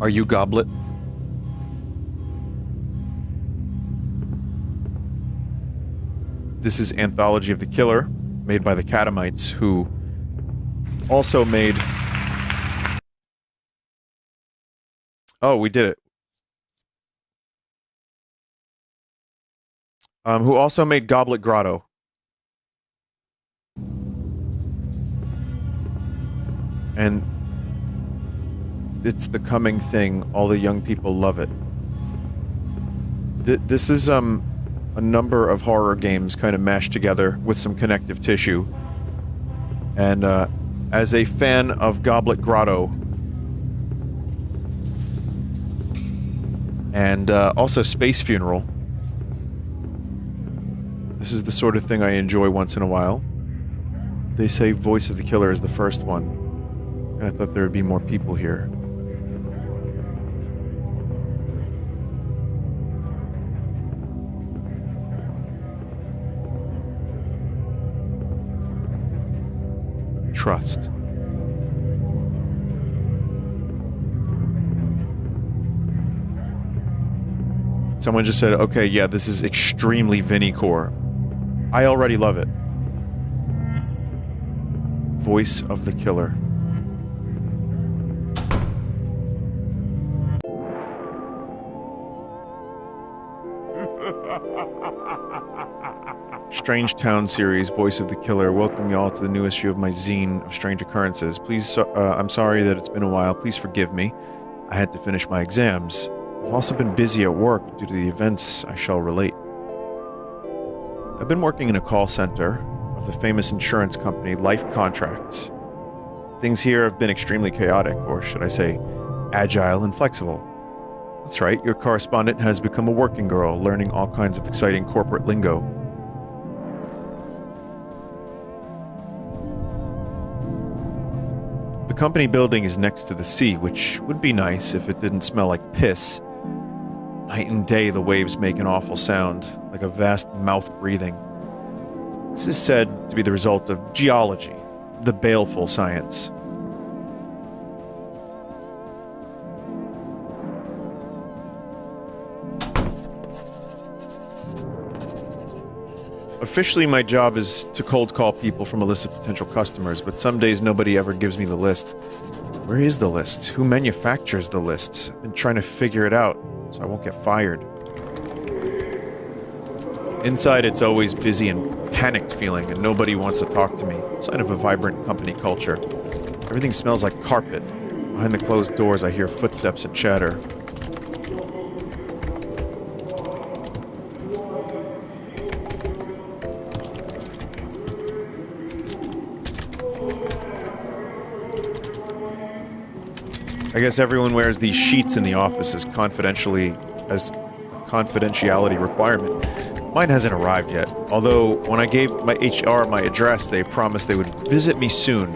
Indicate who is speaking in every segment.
Speaker 1: Are you Goblet? This is Anthology of the Killer, made by the Catamites, who also made... Oh, we did it. Who also made Goblet Grotto. And it's the coming thing. All the young people love it. This is a number of horror games kind of mashed together with some connective tissue. And as a fan of Goblet Grotto, and also Space Funeral, this is the sort of thing I enjoy once in a while. They say Voice of the Killer is the first one, and I thought there would be more people here. Trust. Someone just said, okay, yeah, this is extremely Vinny core. I already love it. Voice of the Killer. Strange Town series, Voice of the Killer. Welcome y'all to the new issue of my zine of Strange Occurrences. Please, I'm sorry that it's been a while. Please forgive me. I had to finish my exams. I've also been busy at work due to the events I shall relate. I've been working in a call center of the famous insurance company Life Contracts. Things here have been extremely chaotic, or should I say, agile and flexible. That's right, your correspondent has become a working girl, learning all kinds of exciting corporate lingo. The company building is next to the sea, which would be nice if it didn't smell like piss. Night and day the waves make an awful sound, like a vast mouth breathing. This is said to be the result of geology, the baleful science. Officially, my job is to cold call people from a list of potential customers, but some days nobody ever gives me the list. Where is the list? Who manufactures the lists? I've been trying to figure it out, so I won't get fired. Inside, it's always busy and panicked feeling, and nobody wants to talk to me. Sign of a vibrant company culture. Everything smells like carpet. Behind the closed doors, I hear footsteps and chatter. I guess everyone wears these sheets in the office as confidentiality requirement. Mine hasn't arrived yet, although when I gave my HR my address, they promised they would visit me soon.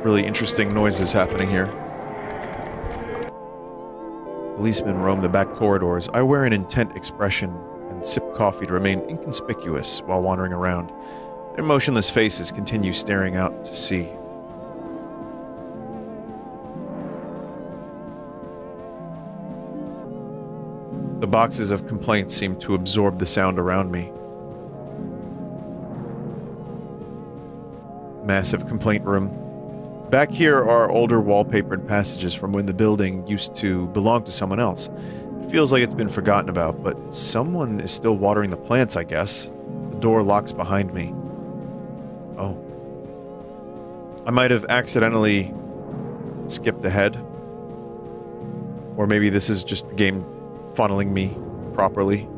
Speaker 1: Really interesting noises happening here. Policemen roam the back corridors. I wear an intent expression and sip coffee to remain inconspicuous while wandering around. Their motionless faces continue staring out to sea. The boxes of complaints seem to absorb the sound around me. Massive complaint room. Back here are older wallpapered passages from when the building used to belong to someone else. It feels like it's been forgotten about, but someone is still watering the plants, I guess. The door locks behind me. Oh. I might have accidentally skipped ahead. Or maybe this is just the game funneling me properly.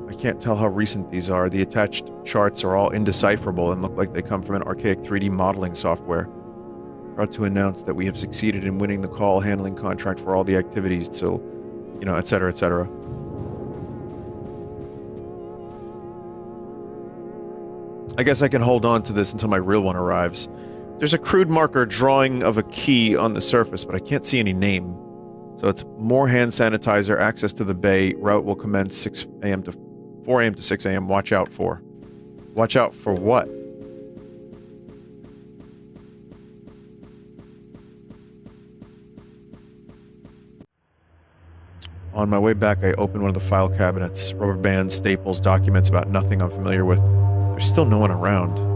Speaker 1: I can't tell how recent these are. The attached charts are all indecipherable and look like they come from an archaic 3D modeling software. Proud to announce that we have succeeded in winning the call handling contract for all the activities till, you know, etc., etc. I guess I can hold on to this until my real one arrives. There's a crude marker drawing of a key on the surface, but I can't see any name. So it's more hand sanitizer, access to the bay, route will commence 6 a.m. to 4 a.m. to 6 a.m. Watch out for. Watch out for what? On my way back, I opened one of the file cabinets. Rubber bands, staples, documents about nothing I'm familiar with. There's still no one around.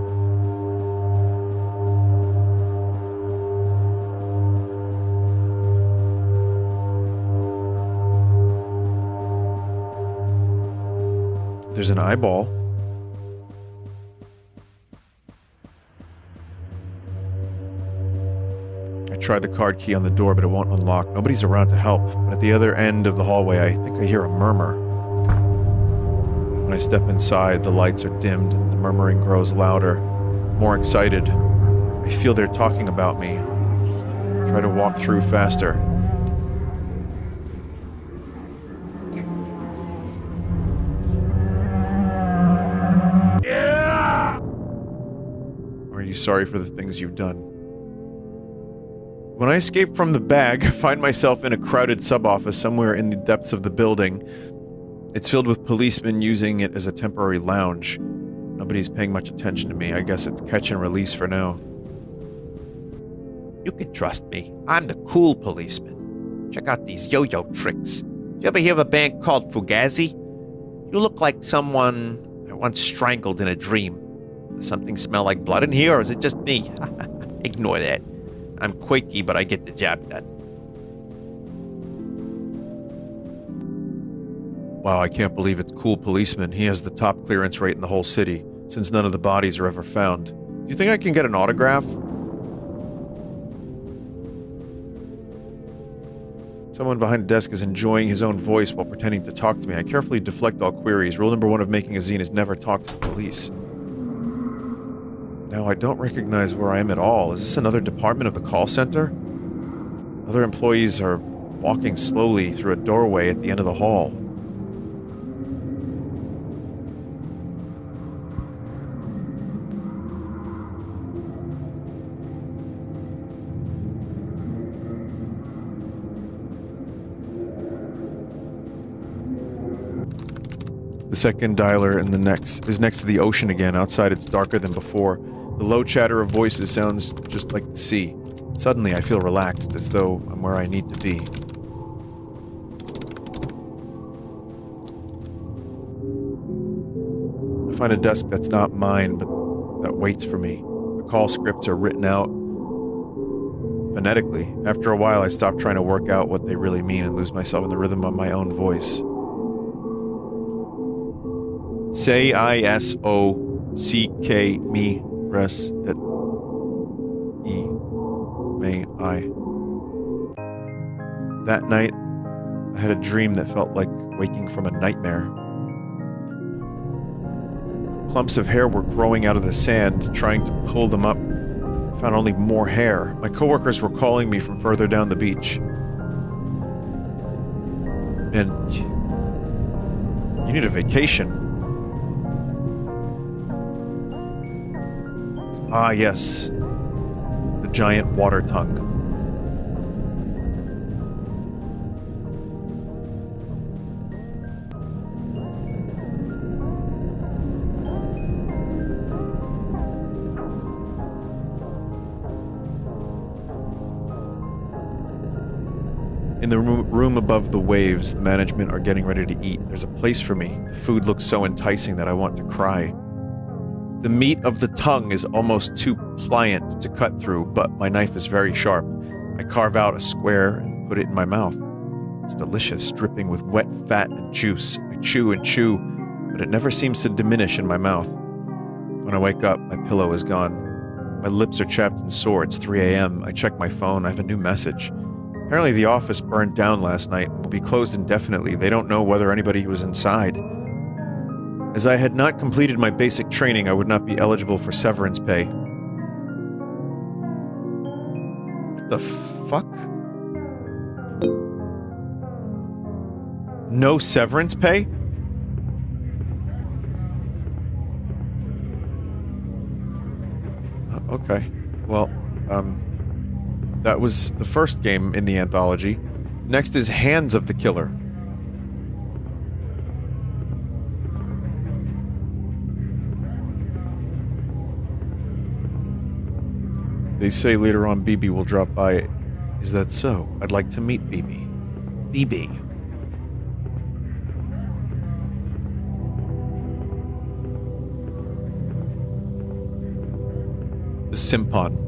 Speaker 1: There's an eyeball. I tried the card key on the door, but it won't unlock. Nobody's around to help. But at the other end of the hallway, I think I hear a murmur. When I step inside, the lights are dimmed and the murmuring grows louder, more excited. I feel they're talking about me. I try to walk through faster. Yeah! Are you sorry for the things you've done? When I escape from the bag, I find myself in a crowded sub-office somewhere in the depths of the building. It's filled with policemen using it as a temporary lounge. Nobody's paying much attention to me. I guess it's catch and release for now. You can trust me. I'm the cool policeman. Check out these yo-yo tricks. Did you ever hear of a band called Fugazi? You look like someone I once strangled in a dream. Does something smell like blood in here, or is it just me? Ignore that. I'm quaky, but I get the job done. Wow, I can't believe it's cool policeman. He has the top clearance rate in the whole city, since none of the bodies are ever found. Do you think I can get an autograph? Someone behind the desk is enjoying his own voice while pretending to talk to me. I carefully deflect all queries. Rule number 1 of making a zine is never talk to the police. Now, I don't recognize where I am at all. Is this another department of the call center? Other employees are walking slowly through a doorway at the end of the hall. The second dialer in the next is next to the ocean again. Outside, it's darker than before. The low chatter of voices sounds just like the sea. Suddenly, I feel relaxed, as though I'm where I need to be. I find a desk that's not mine, but that waits for me. The call scripts are written out phonetically. After a while, I stop trying to work out what they really mean and lose myself in the rhythm of my own voice. Say I-S-O-C-K me res et e may I. That night, I had a dream that felt like waking from a nightmare. Clumps of hair were growing out of the sand. Trying to pull them up, I found only more hair. My coworkers were calling me from further down the beach. And you need a vacation. Ah, yes. The giant water tongue. In the room above the waves, the management are getting ready to eat. There's a place for me. The food looks so enticing that I want to cry. The meat of the tongue is almost too pliant to cut through, but my knife is very sharp. I carve out a square and put it in my mouth. It's delicious, dripping with wet fat and juice. I chew and chew, but it never seems to diminish in my mouth. When I wake up, my pillow is gone. My lips are chapped and sore. It's 3 a.m. I check my phone. I have a new message. Apparently the office burned down last night and will be closed indefinitely. They don't know whether anybody was inside. As I had not completed my basic training, I would not be eligible for severance pay. What the fuck? No severance pay? Okay. Well, That was the first game in the anthology. Next is Hands of the Killer. They say later on BB will drop by. Is that so? I'd like to meet BB. BB. The Simpon.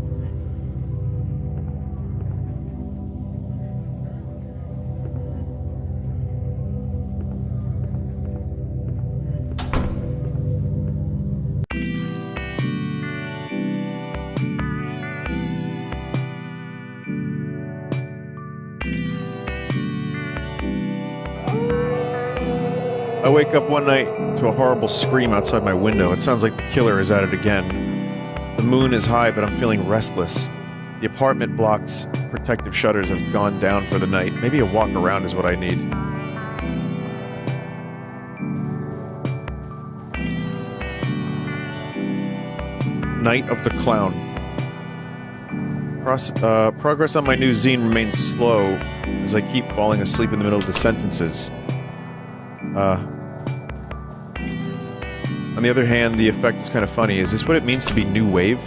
Speaker 1: I wake up one night to a horrible scream outside my window. It sounds like the killer is at it again. The moon is high, but I'm feeling restless. The apartment block's protective shutters have gone down for the night. Maybe a walk around is what I need. Night of the Clown. Progress on my new zine remains slow as I keep falling asleep in the middle of the sentences. On the other hand, the effect is kind of funny. Is this what it means to be new wave?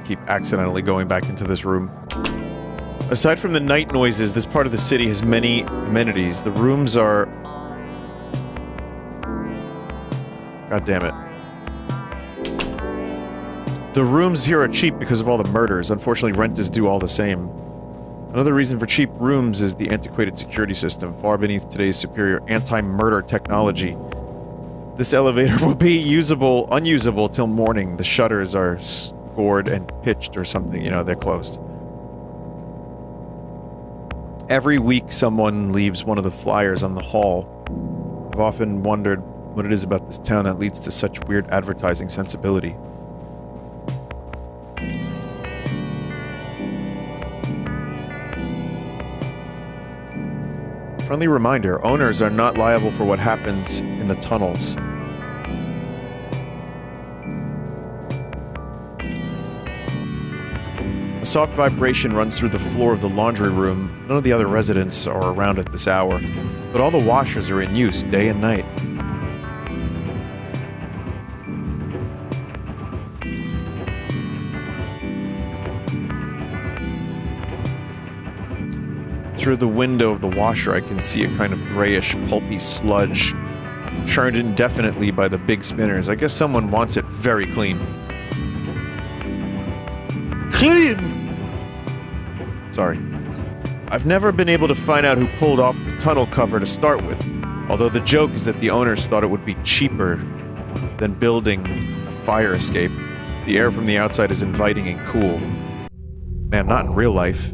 Speaker 1: Keep accidentally going back into this room. Aside from the night noises, this part of the city has many amenities. The rooms are... God damn it. The rooms here are cheap because of all the murders. Unfortunately, rent is due all the same. Another reason for cheap rooms is the antiquated security system, far beneath today's superior anti-murder technology. This elevator will be unusable till morning. The shutters are scored and pitched or something, you know, they're closed. Every week someone leaves one of the flyers on the hall. I've often wondered what it is about this town that leads to such weird advertising sensibility. Friendly reminder, owners are not liable for what happens in the tunnels. A soft vibration runs through the floor of the laundry room. None of the other residents are around at this hour, but all the washers are in use day and night. Through the window of the washer, I can see a kind of grayish, pulpy sludge churned indefinitely by the big spinners. I guess someone wants it very clean. Clean! Sorry. I've never been able to find out who pulled off the tunnel cover to start with, although the joke is that the owners thought it would be cheaper than building a fire escape. The air from the outside is inviting and cool. Man, not in real life.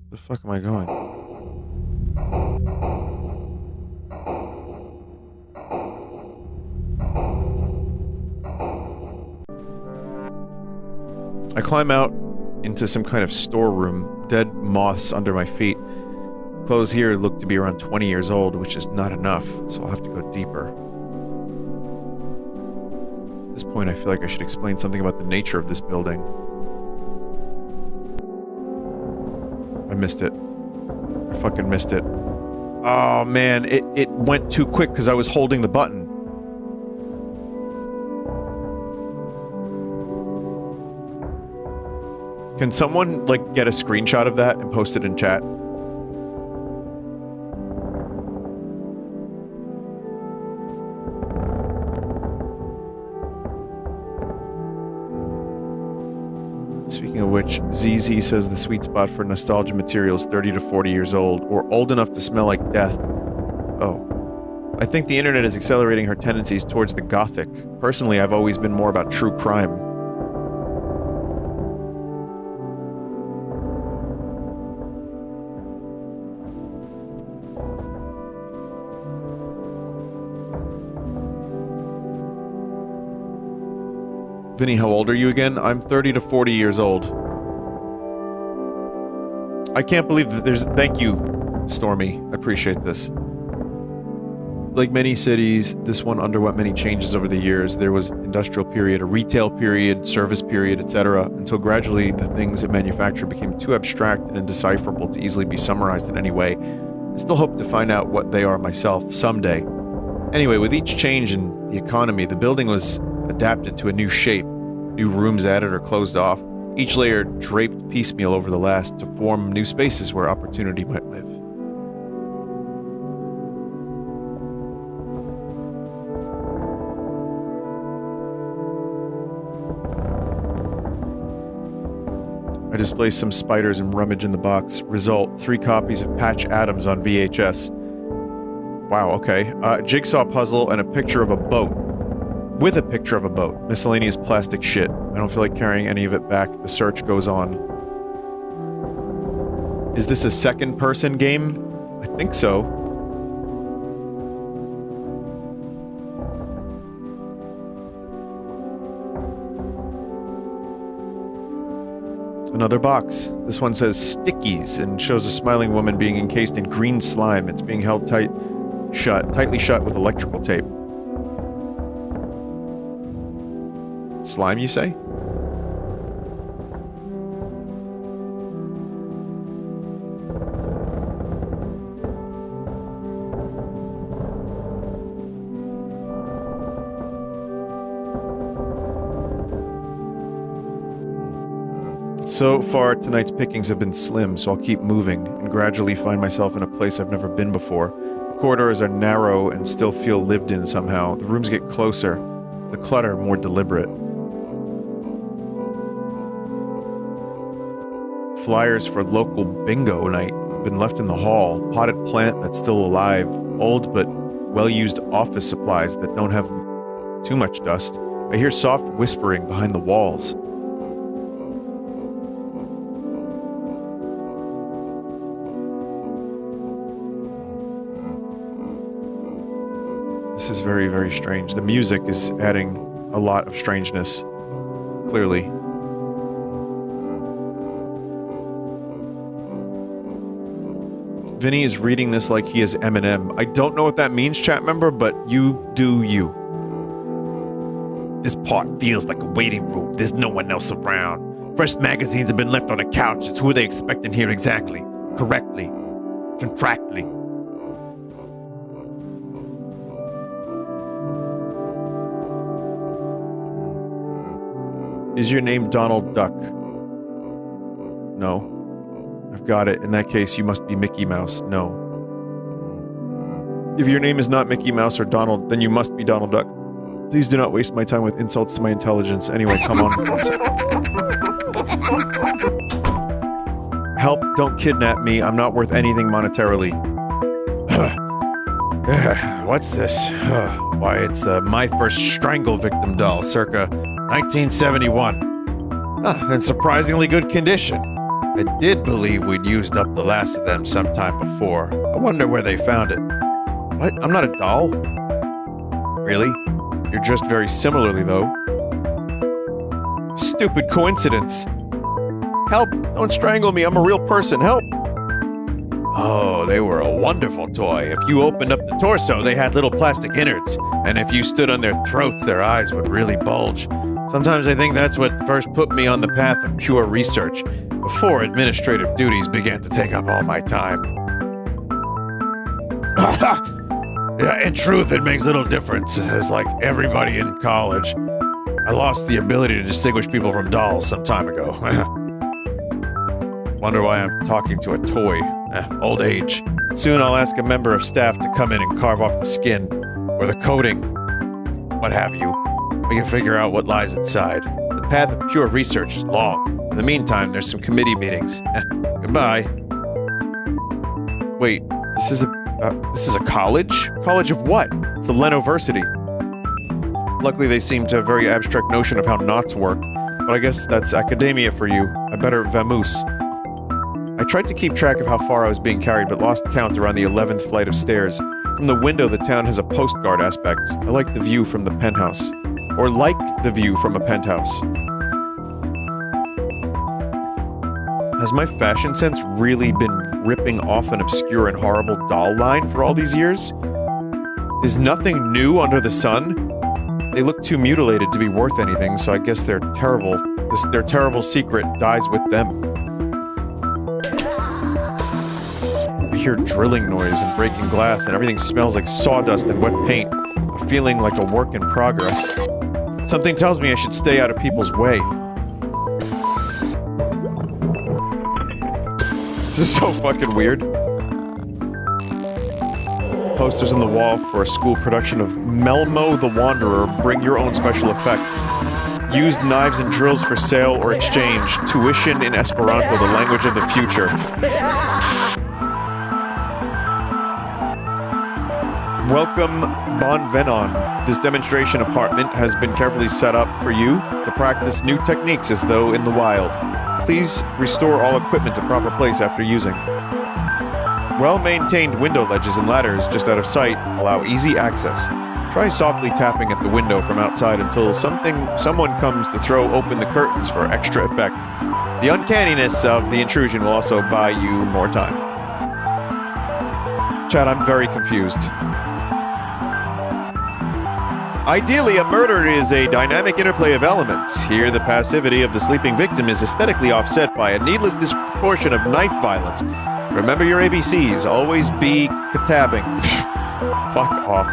Speaker 1: The fuck am I going? I climb out into some kind of storeroom, dead moths under my feet. Clothes here look to be around 20 years old, which is not enough, so I'll have to go deeper. At this point, I feel like I should explain something about the nature of this building. I missed it. I fucking missed it. Oh man, it went too quick because I was holding the button. Can someone, like, get a screenshot of that and post it in chat? Speaking of which, ZZ says the sweet spot for nostalgia material is 30 to 40 years old, or old enough to smell like death. Oh. I think the internet is accelerating her tendencies towards the gothic. Personally, I've always been more about true crime. Vinny, how old are you again? I'm 30 to 40 years old. I can't believe that there's... Thank you, Stormy. I appreciate this. Like many cities, this one underwent many changes over the years. There was industrial period, a retail period, service period, etc., until gradually the things it manufactured became too abstract and indecipherable to easily be summarized in any way. I still hope to find out what they are myself someday. Anyway, with each change in the economy, the building was adapted to a new shape, new rooms added or closed off, each layer draped piecemeal over the last to form new spaces where opportunity might live. I display some spiders and rummage in the box. Result, 3 copies of Patch Adams on VHS. Wow, okay. Jigsaw puzzle and a picture of a boat. With a picture of a boat. Miscellaneous plastic shit. I don't feel like carrying any of it back. The search goes on. Is this a second-person game? I think so. Another box. This one says Stickies and shows a smiling woman being encased in green slime. It's being held tightly shut with electrical tape. Slime, you say? So far, tonight's pickings have been slim, so I'll keep moving and gradually find myself in a place I've never been before. The corridors are narrow and still feel lived in somehow. The rooms get closer, the clutter more deliberate. Flyers for local bingo night have been left in the hall. Potted plant that's still alive. Old but well-used office supplies that don't have too much dust. I hear soft whispering behind the walls. This is very, very strange. The music is adding a lot of strangeness. Clearly. Vinny is reading this like he is Eminem. I don't know what that means, chat member, but you do you.
Speaker 2: This part feels like a waiting room. There's no one else around. Fresh magazines have been left on the couches. Who are they expecting here exactly? Correctly. Contractly.
Speaker 1: Is your name Donald Duck? No. I've got it. In that case, you must be Mickey Mouse. No. If your name is not Mickey Mouse or Donald, then you must be Donald Duck. Please do not waste my time with insults to my intelligence. Anyway, come on. Help, don't kidnap me. I'm not worth anything monetarily.
Speaker 2: What's this? Why, it's the My First Strangle Victim doll, circa 1971.
Speaker 1: In surprisingly good condition.
Speaker 2: I did believe we'd used up the last of them sometime before. I wonder where they found it.
Speaker 1: What? I'm not a doll.
Speaker 2: Really?
Speaker 1: You're dressed very similarly, though. Stupid coincidence. Help! Don't strangle me. I'm a real person. Help!
Speaker 2: Oh, they were a wonderful toy. If you opened up the torso, they had little plastic innards. And if you stood on their throats, their eyes would really bulge. Sometimes I think that's what first put me on the path of pure research, before administrative duties began to take up all my time. Yeah, in truth, it makes little difference. It's like everybody in college. I lost the ability to distinguish people from dolls some time ago.
Speaker 1: Wonder why I'm talking to a toy. Old age. Soon I'll ask a member of staff to come in and carve off the skin, or the coating, what have you. We can figure out what lies inside. The path of pure research is long. In the meantime, there's some committee meetings. Goodbye. Wait, this is a college? College of what? It's the Lenoversity. Luckily, they seem to have a very abstract notion of how knots work, but I guess that's academia for you. I better vamoose. I tried to keep track of how far I was being carried, but lost count around the 11th flight of stairs. From the window, the town has a postcard aspect. I like the view from the penthouse. or like the view from a penthouse. Has my fashion sense really been ripping off an obscure and horrible doll line for all these years? Is nothing new under the sun? They look too mutilated to be worth anything, so I guess their terrible secret dies with them. I hear drilling noise and breaking glass, and everything smells like sawdust and wet paint, a feeling like a work in progress. Something tells me I should stay out of people's way. This is so fucking weird. Posters on the wall for a school production of Melmo the Wanderer. Bring your own special effects. Used knives and drills for sale or exchange. Tuition in Esperanto, the language of the future. Welcome, Bon Venon. This demonstration apartment has been carefully set up for you to practice new techniques as though in the wild. Please restore all equipment to proper place after using. Well-maintained window ledges and ladders just out of sight allow easy access. Try softly tapping at the window from outside until someone comes to throw open the curtains for extra effect. The uncanniness of the intrusion will also buy you more time. Chad, I'm very confused. Ideally, a murder is a dynamic interplay of elements. Here, the passivity of the sleeping victim is aesthetically offset by a needless disproportion of knife violence. Remember your ABCs. Always be katabbing. Fuck off.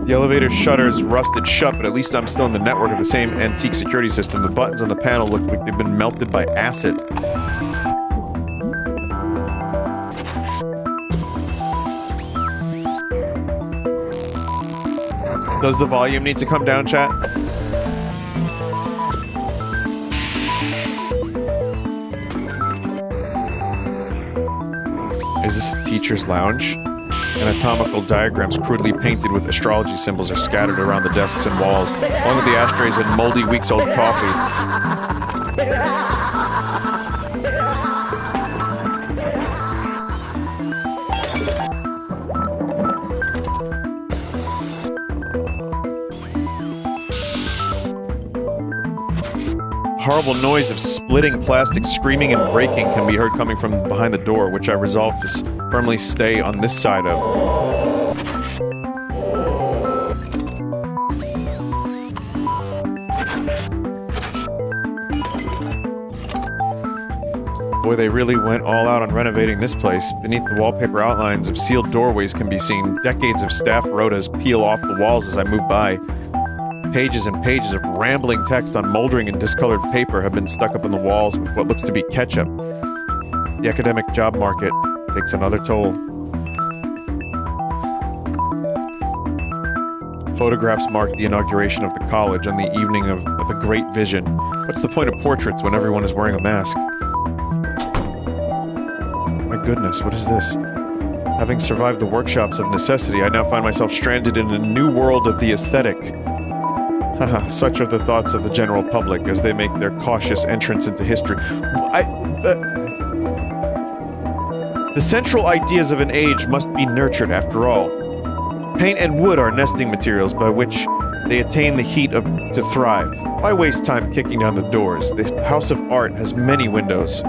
Speaker 1: The elevator shutters rusted shut, but at least I'm still in the network of the same antique security system. The buttons on the panel look like they've been melted by acid. Does the volume need to come down, chat? Is this a teacher's lounge? Anatomical diagrams crudely painted with astrology symbols are scattered around the desks and walls, along with the ashtrays and moldy, weeks-old coffee. Horrible noise of splitting plastic, screaming and breaking can be heard coming from behind the door, which I resolve to firmly stay on this side of. Boy, they really went all out on renovating this place. Beneath the wallpaper, outlines of sealed doorways can be seen. Decades of staff rotas peel off the walls as I move by. Pages and pages of rambling text on moldering and discolored paper have been stuck up on the walls with what looks to be ketchup. The academic job market takes another toll. Photographs mark the inauguration of the college on the evening of the Great Vision. What's the point of portraits when everyone is wearing a mask? My goodness, what is this? Having survived the workshops of necessity, I now find myself stranded in a new world of the aesthetic. Haha, such are the thoughts of the general public as they make their cautious entrance into history. The central ideas of an age must be nurtured after all. Paint and wood are nesting materials by which they attain the heat to thrive. Why waste time kicking down the doors? The House of Art has many windows.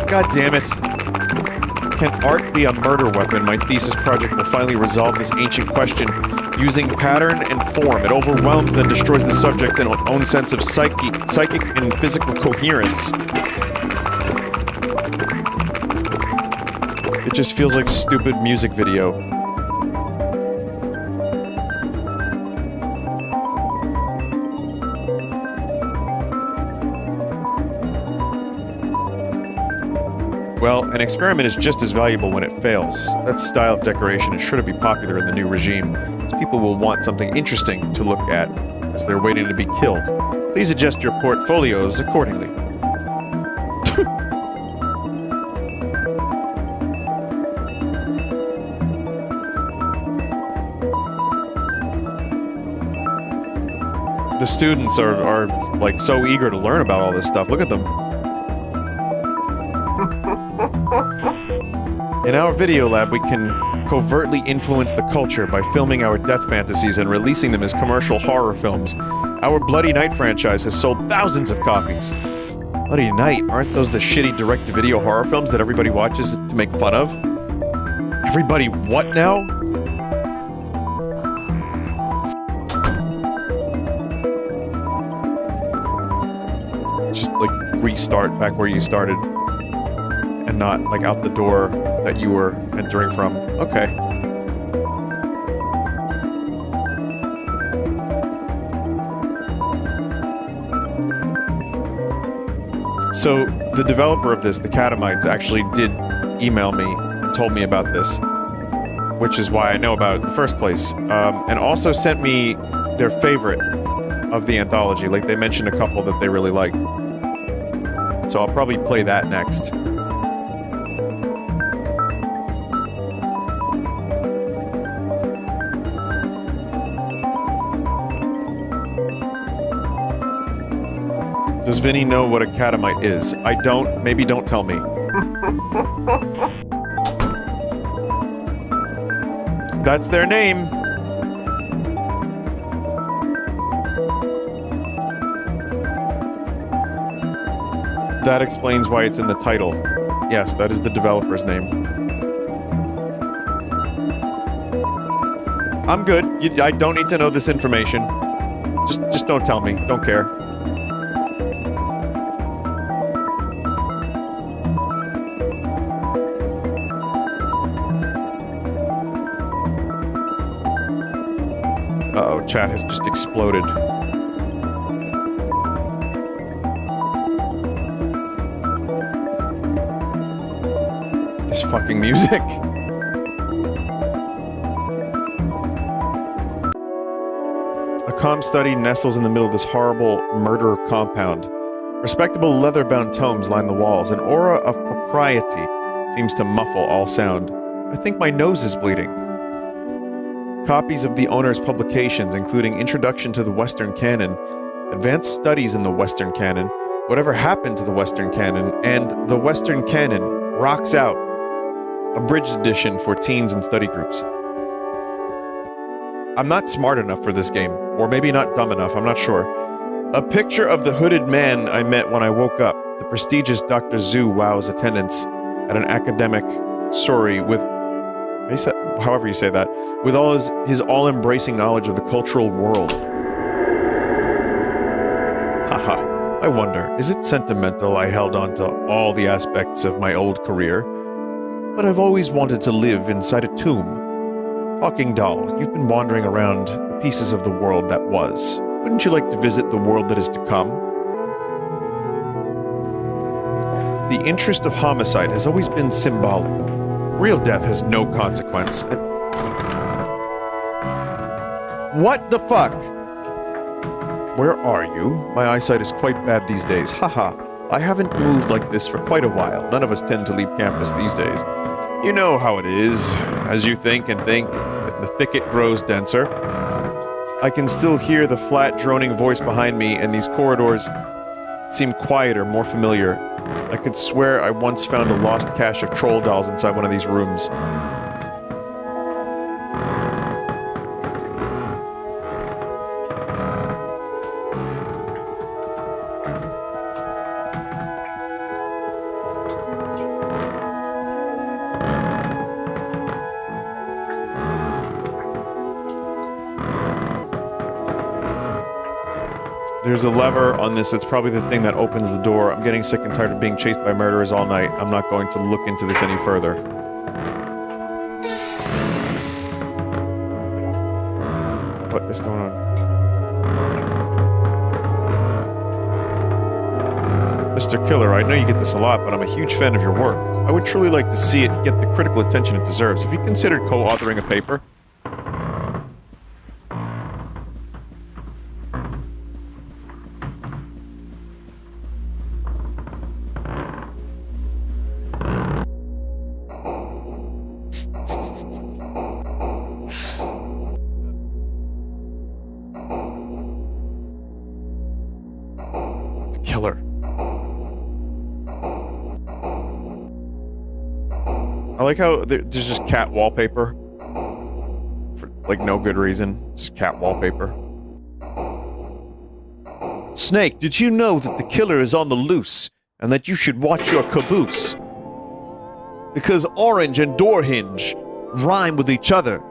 Speaker 1: God damn it. Can art be a murder weapon? My thesis project will finally resolve this ancient question. Using pattern and form, it overwhelms then destroys the subject's own sense of psychic and physical coherence. It just feels like stupid music video. Well, an experiment is just as valuable when it fails. That style of decoration is sure to be popular in the new regime, as people will want something interesting to look at as they're waiting to be killed. Please adjust your portfolios accordingly. The students are like so eager to learn about all this stuff. Look at them. In our video lab, we can covertly influence the culture by filming our death fantasies and releasing them as commercial horror films. Our Bloody Night franchise has sold thousands of copies. Bloody Night? Aren't those the shitty direct-to-video horror films that everybody watches to make fun of? Everybody what now? Just like restart back where you started and not like out the door that you were entering from. Okay. So the developer of this, the Catamites, actually did email me and told me about this, which is why I know about it in the first place, and also sent me their favorite of the anthology. Like, they mentioned a couple that they really liked. So I'll probably play that next. Does Vinny know what a catamite is? I don't. Maybe don't tell me. That's their name. That explains why it's in the title. Yes, that is the developer's name. I'm good. I don't need to know this information. Just don't tell me. Don't care. Uh-oh, chat has just exploded. This fucking music. A comm study nestles in the middle of this horrible murder compound. Respectable leather-bound tomes line the walls. An aura of propriety seems to muffle all sound. I think my nose is bleeding. Copies of the owner's publications, including Introduction to the Western Canon, Advanced Studies in the Western Canon, Whatever Happened to the Western Canon, and The Western Canon Rocks Out, abridged edition for teens and study groups. I'm not smart enough for this game, or maybe not dumb enough, I'm not sure. A picture of the hooded man I met when I woke up, the prestigious Dr. Zhu Wows attendance at an academic sorry with, however you say that, with all his all-embracing knowledge of the cultural world. Haha, I wonder, is it sentimental I held on to all the aspects of my old career? But I've always wanted to live inside a tomb. Talking doll, you've been wandering around the pieces of the world that was. Wouldn't you like to visit the world that is to come? The interest of homicide has always been symbolic. Real death has no consequence. What the fuck? Where are you? My eyesight is quite bad these days. Haha. I haven't moved like this for quite a while. None of us tend to leave campus these days. You know how it is. As you think and think, the thicket grows denser. I can still hear the flat, droning voice behind me, and these corridors seem quieter, more familiar. I could swear I once found a lost cache of troll dolls inside one of these rooms. There's a lever on this. It's probably the thing that opens the door. I'm getting sick and tired of being chased by murderers all night. I'm not going to look into this any further. What is going on? Mr. Killer, I know you get this a lot, but I'm a huge fan of your work. I would truly like to see it get the critical attention it deserves. Have you considered co-authoring a paper? killer. I like how there's just cat wallpaper. For, like, no good reason. Just cat wallpaper. Snake, did you know that the killer is on the loose, and that you should watch your caboose? Because orange and door hinge rhyme with each other.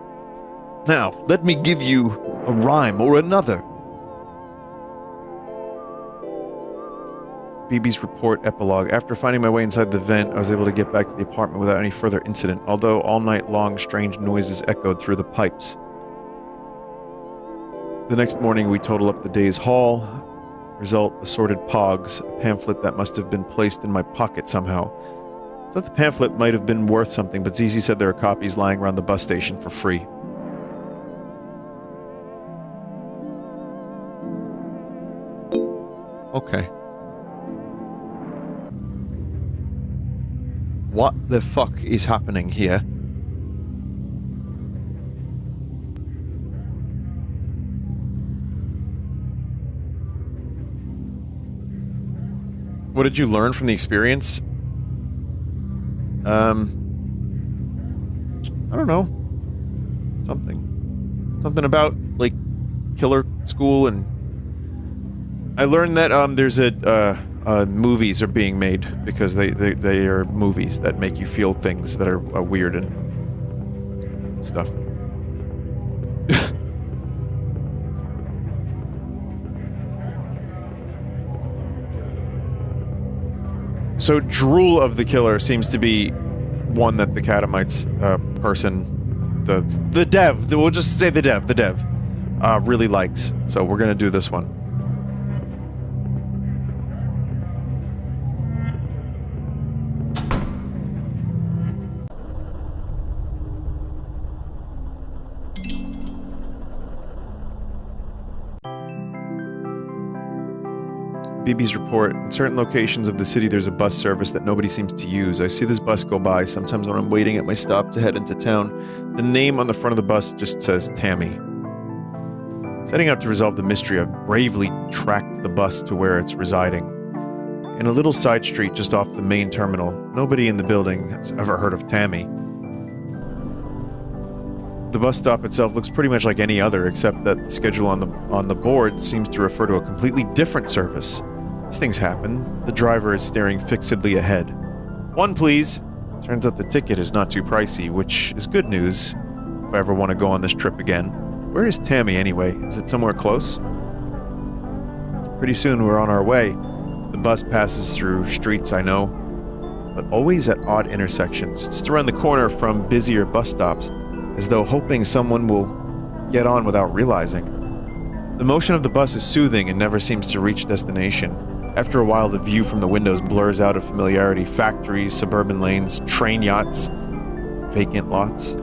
Speaker 1: Now, let me give you a rhyme or another. BB's report epilogue. After finding my way inside the vent, I was able to get back to the apartment without any further incident, although all night long strange noises echoed through the pipes. The next morning we total up the day's haul. Result, assorted pogs, a pamphlet that must have been placed in my pocket somehow. I thought the pamphlet might have been worth something, but Zizi said there are copies lying around the bus station for free. Okay. What the fuck is happening here? What did you learn from the experience? I don't know. Something about, like, killer school, and I learned that, there's movies are being made because they are movies that make you feel things that are weird and stuff. So drool of the killer seems to be one that the Catamites person, the dev, we'll just say the dev, really likes. So we're gonna do this one. BB's report. In certain locations of the city, there's a bus service that nobody seems to use. I see this bus go by sometimes when I'm waiting at my stop to head into town. The name on the front of the bus just says Tammy. Setting out to resolve the mystery, I've bravely tracked the bus to where it's residing. In a little side street just off the main terminal, nobody in the building has ever heard of Tammy. The bus stop itself looks pretty much like any other, except that the schedule on the board seems to refer to a completely different service. These things happen. The driver is staring fixedly ahead. One, please. Turns out the ticket is not too pricey, which is good news if I ever want to go on this trip again. Where is Tammy anyway? Is it somewhere close? Pretty soon we're on our way. The bus passes through streets I know, but always at odd intersections, just around the corner from busier bus stops, as though hoping someone will get on without realizing. The motion of the bus is soothing and never seems to reach destination. After a while, the view from the windows blurs out of familiarity. Factories, suburban lanes, train yachts, vacant lots.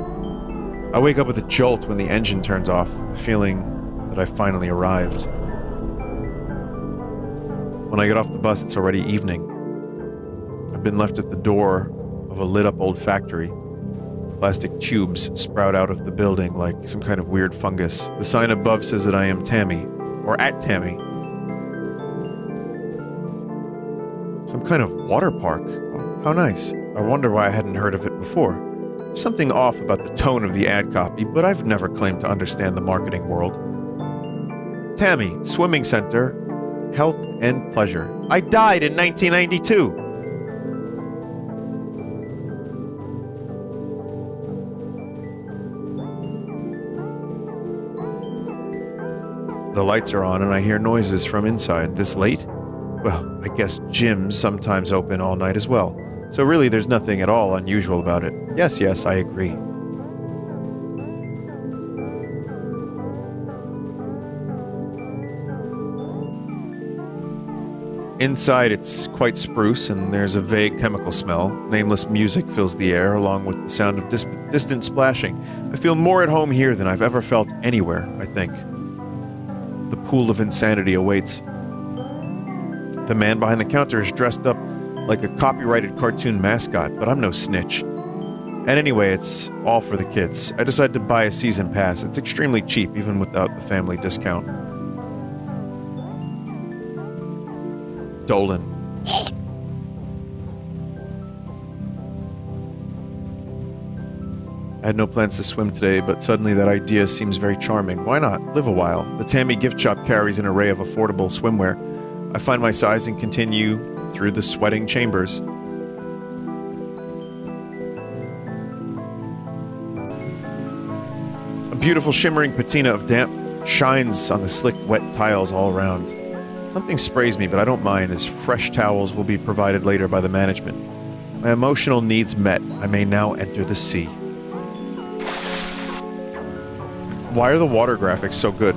Speaker 1: I wake up with a jolt when the engine turns off, the feeling that I finally arrived. When I get off the bus, it's already evening. I've been left at the door of a lit-up old factory. Plastic tubes sprout out of the building like some kind of weird fungus. The sign above says that I am Tammy, or at Tammy. Some kind of water park. Oh, how nice. I wonder why I hadn't heard of it before. There's something off about the tone of the ad copy, but I've never claimed to understand the marketing world. Tammy, swimming center, health and pleasure. I died in 1992. The lights are on and I hear noises from inside. This late? Well, I guess gyms sometimes open all night as well. So really there's nothing at all unusual about it. Yes, I agree. Inside it's quite spruce and there's a vague chemical smell. Nameless music fills the air along with the sound of distant splashing. I feel more at home here than I've ever felt anywhere, I think. The pool of insanity awaits. The man behind the counter is dressed up like a copyrighted cartoon mascot, but I'm no snitch. And anyway, it's all for the kids. I decided to buy a season pass. It's extremely cheap, even without the family discount. Dolan. I had no plans to swim today, but suddenly that idea seems very charming. Why not? Live a while. The Tammy gift shop carries an array of affordable swimwear. I find my size and continue through the sweating chambers. A beautiful shimmering patina of damp shines on the slick, wet tiles all around. Something sprays me, but I don't mind, as fresh towels will be provided later by the management. My emotional needs met, I may now enter the sea. Why are the water graphics so good?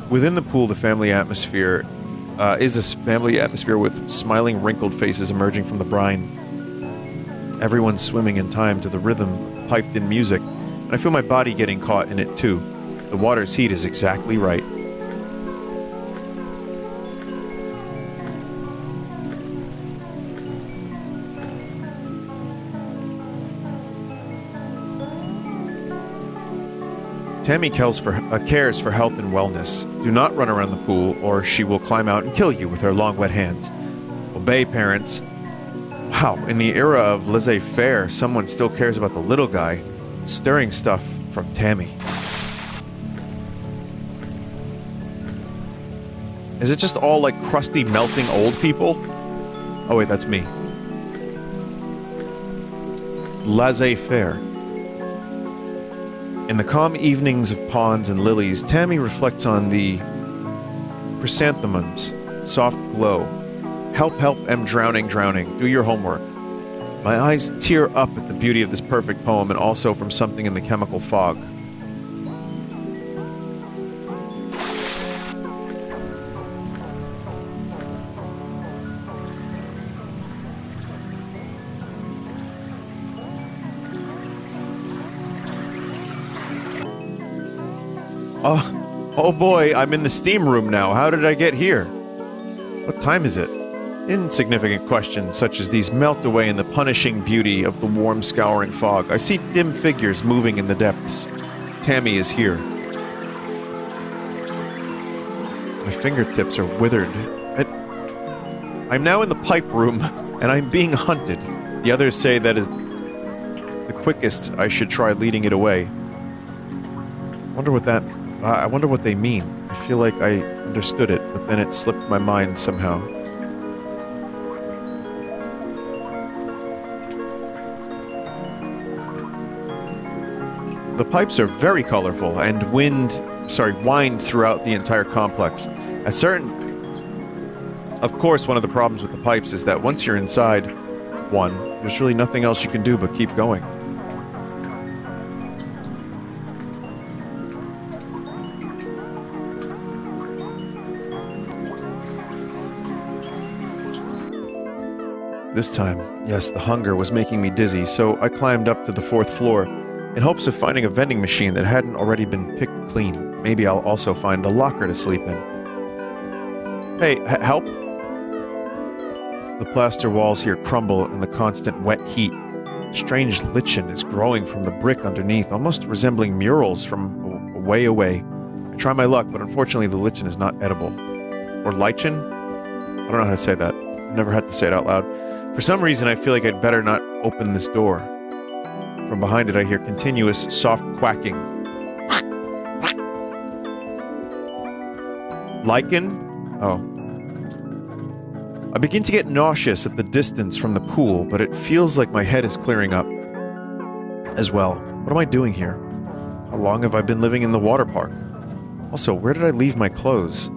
Speaker 1: Within the pool, the family atmosphere is a family atmosphere with smiling, wrinkled faces emerging from the brine. Everyone's swimming in time to the rhythm of piped-in music, and I feel my body getting caught in it too. The water's heat is exactly right. Tammy cares for health and wellness. Do not run around the pool, or she will climb out and kill you with her long, wet hands. Obey, parents. Wow, in the era of laissez-faire, someone still cares about the little guy. Stirring stuff from Tammy. Is it just all like crusty, melting old people? Oh wait, that's me. Laissez-faire. In the calm evenings of ponds and lilies, Tammy reflects on the chrysanthemums' soft glow. Help, help, am drowning, drowning. Do your homework. My eyes tear up at the beauty of this perfect poem and also from something in the chemical fog. Oh boy, I'm in the steam room now. How did I get here? What time is it? Insignificant questions such as these melt away in the punishing beauty of the warm, scouring fog. I see dim figures moving in the depths. Tammy is here. My fingertips are withered. I'm now in the pipe room, and I'm being hunted. The others say that is the quickest I should try leading it away. I wonder what they mean. I feel like I understood it, but then it slipped my mind somehow. The pipes are very colorful and wind throughout the entire complex. Of course, one of the problems with the pipes is that once you're inside one, there's really nothing else you can do but keep going. This time, yes, the hunger was making me dizzy, so I climbed up to the 4th floor in hopes of finding a vending machine that hadn't already been picked clean. Maybe I'll also find a locker to sleep in. Hey, help! The plaster walls here crumble in the constant wet heat. Strange lichen is growing from the brick underneath, almost resembling murals from way away. I try my luck, but unfortunately the lichen is not edible. Or lichen? I don't know how to say that. I've never had to say it out loud. For some reason, I feel like I'd better not open this door. From behind it, I hear continuous, soft quacking. Lichen? Oh. I begin to get nauseous at the distance from the pool, but it feels like my head is clearing up. As well, what am I doing here? How long have I been living in the water park? Also, where did I leave my clothes?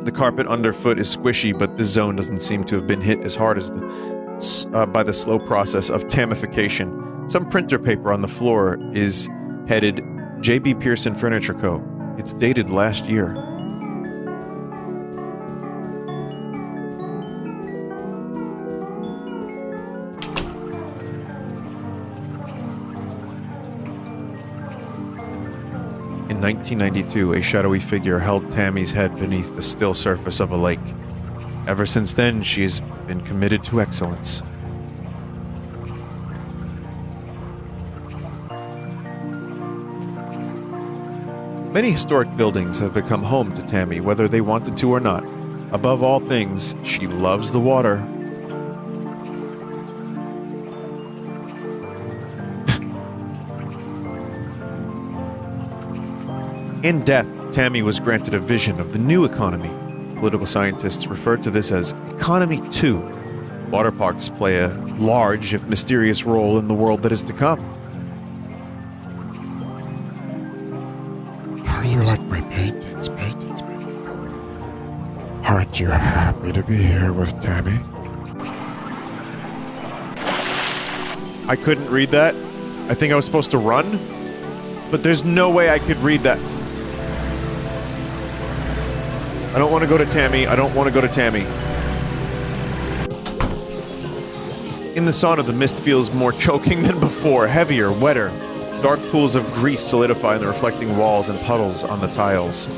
Speaker 1: The carpet underfoot is squishy, but this zone doesn't seem to have been hit as hard as by the slow process of tamification. Some printer paper on the floor is headed J.B. Pearson Furniture Co. It's dated last year. In 1992, a shadowy figure held Tammy's head beneath the still surface of a lake. Ever since then, she has been committed to excellence. Many historic buildings have become home to Tammy, whether they wanted to or not. Above all things, she loves the water. In death, Tammy was granted a vision of the new economy. Political scientists refer to this as Economy 2. Water parks play a large, if mysterious, role in the world that is to come.
Speaker 3: How do you like my paintings? Aren't you happy to be here with Tammy?
Speaker 1: I couldn't read that. I think I was supposed to run, but there's no way I could read that. I don't want to go to Tammy. I don't want to go to Tammy. In the sauna, the mist feels more choking than before, heavier, wetter. Dark pools of grease solidify in the reflecting walls and puddles on the tiles.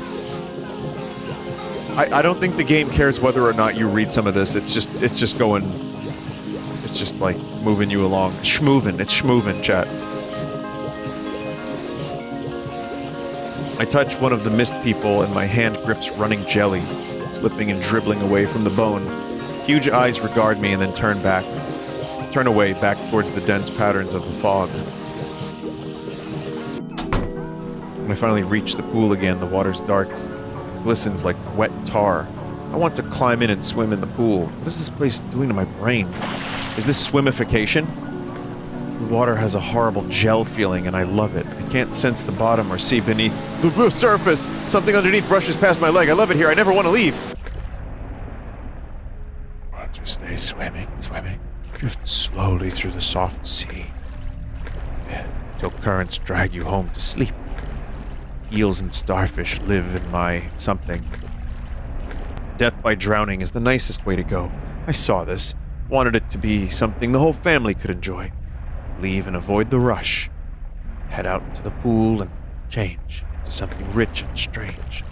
Speaker 1: I don't think the game cares whether or not you read some of this. It's just going... It's just like moving you along. Schmoovin'. It's schmoovin', chat. I touch one of the mist people and my hand grips running jelly, slipping and dribbling away from the bone. Huge eyes regard me and then turn away back towards the dense patterns of the fog. When I finally reach the pool again, the water's dark and glistens like wet tar. I want to climb in and swim in the pool. What is this place doing to my brain? Is this swimification? The water has a horrible gel feeling and I love it. I can't sense the bottom or see beneath the surface. Something underneath brushes past my leg. I love it here. I never want to leave.
Speaker 3: Want to stay swimming. Drift slowly through the soft sea.
Speaker 1: Till currents drag you home to sleep. Eels and starfish live in my something. Death by drowning is the nicest way to go. I saw this. Wanted it to be something the whole family could enjoy. Leave and avoid the rush. Head out to the pool and change into something rich and strange.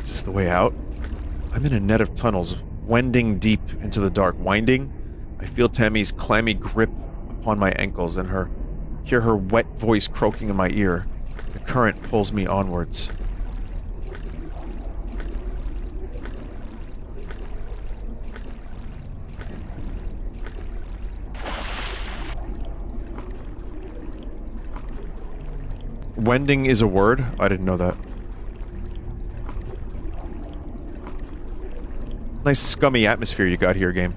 Speaker 1: Is this the way out? I'm in a net of tunnels, wending deep into the dark. Winding? I feel Tammy's clammy grip upon my ankles and hear her wet voice croaking in my ear. The current pulls me onwards. Wending is a word? I didn't know that. Nice scummy atmosphere you got here, game.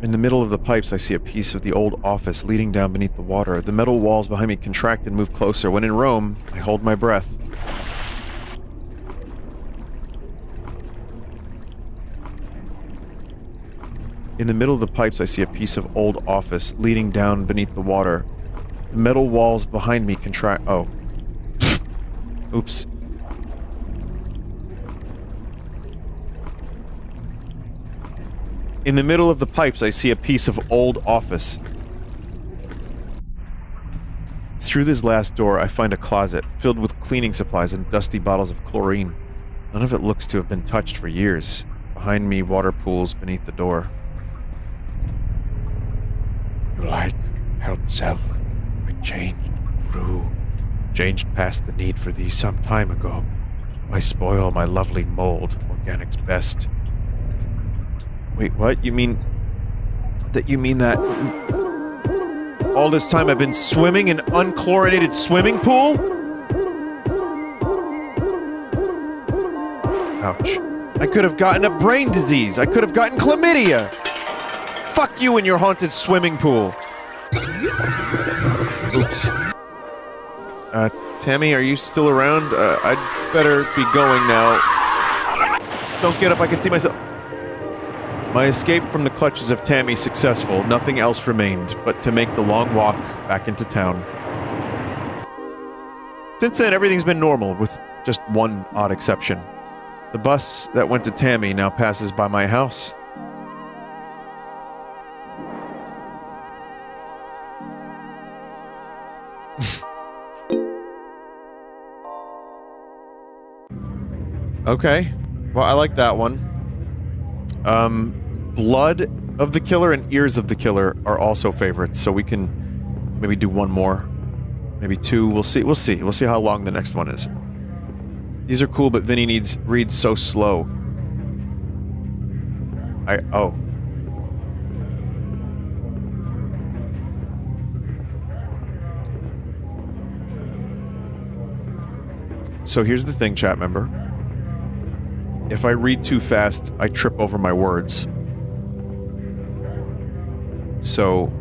Speaker 1: In the middle of the pipes, I see a piece of the old office leading down beneath the water. The metal walls behind me contract and move closer. When in Rome, I hold my breath. In the middle of the pipes, I see a piece of old office leading down beneath the water. The metal walls behind me contract... Oh. Oops. In the middle of the pipes, I see a piece of old office. Through this last door, I find a closet filled with cleaning supplies and dusty bottles of chlorine. None of it looks to have been touched for years. Behind me, water pools beneath the door.
Speaker 3: You like help self. I changed, grew, changed past the need for thee some time ago. Why spoil my lovely mold, organic's best?
Speaker 1: Wait, what? You mean that all this time I've been swimming in unchlorinated swimming pool? Ouch. I could have gotten a brain disease. I could have gotten chlamydia. Fuck you and your haunted swimming pool. Oops. Tammy, are you still around? I'd better be going now. Don't get up, I can see myself. My escape from the clutches of Tammy successful. Nothing else remained but to make the long walk back into town. Since then, everything's been normal, with just one odd exception. The bus that went to Tammy now passes by my house. Okay. Well, I like that one. Blood of the Killer and Ears of the Killer are also favorites, so we can maybe do one more. Maybe two. We'll see. We'll see. We'll see how long the next one is. These are cool, but Vinny reads so slow. Oh. So here's the thing, chat member. If I read too fast, I trip over my words. So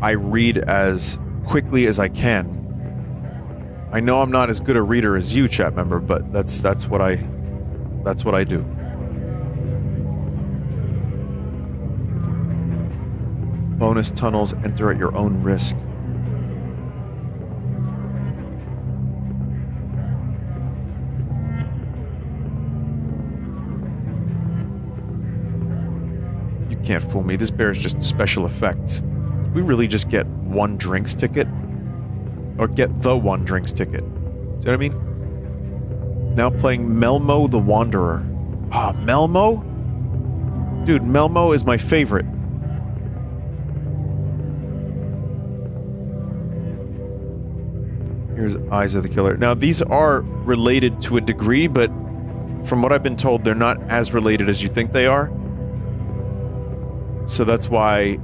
Speaker 1: I read as quickly as I can. I know I'm not as good a reader as you, chat member, but that's what I do. Bonus tunnels, enter at your own risk. You can't fool me. This bear is just special effects. Did we really just get one drinks ticket? Or get the one drinks ticket? See what I mean? Now playing Melmo the Wanderer. Ah, Melmo? Dude, Melmo is my favorite. Here's Eyes of the Killer. Now, these are related to a degree, but from what I've been told, they're not as related as you think they are. So that's why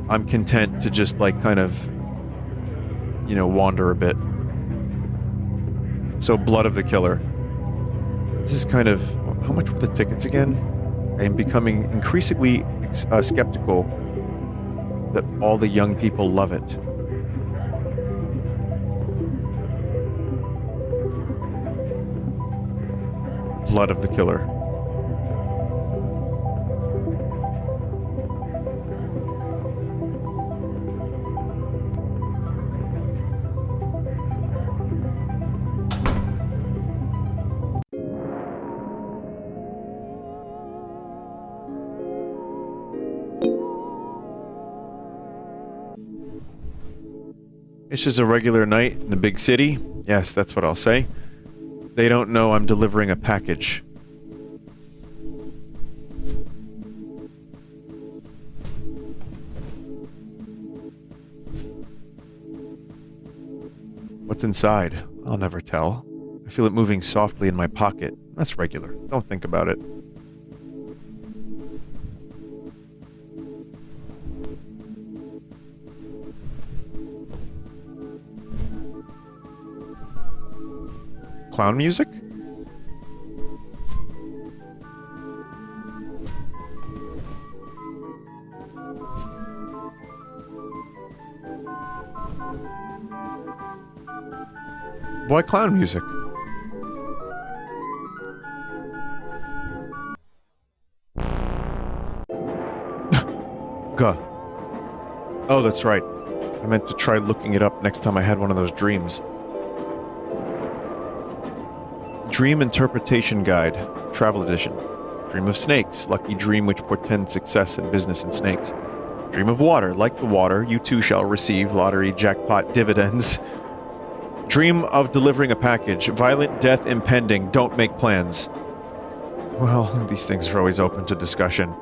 Speaker 1: I'm content to just, like, kind of, you know, wander a bit. So, Blood of the Killer. This is kind of... How much were the tickets again? I am becoming increasingly skeptical that all the young people love it. Blood of the Killer. It's just a regular night in the big city. Yes, that's what I'll say. They don't know I'm delivering a package. What's inside? I'll never tell. I feel it moving softly in my pocket. That's regular. Don't think about it. Clown music? Why clown music? Gah. Oh, that's right. I meant to try looking it up next time I had one of those dreams. Dream Interpretation Guide, Travel Edition. Dream of snakes, lucky dream which portends success in business and snakes. Dream of water, like the water, you too shall receive lottery jackpot dividends. Dream of delivering a package, violent death impending, don't make plans. Well, these things are always open to discussion.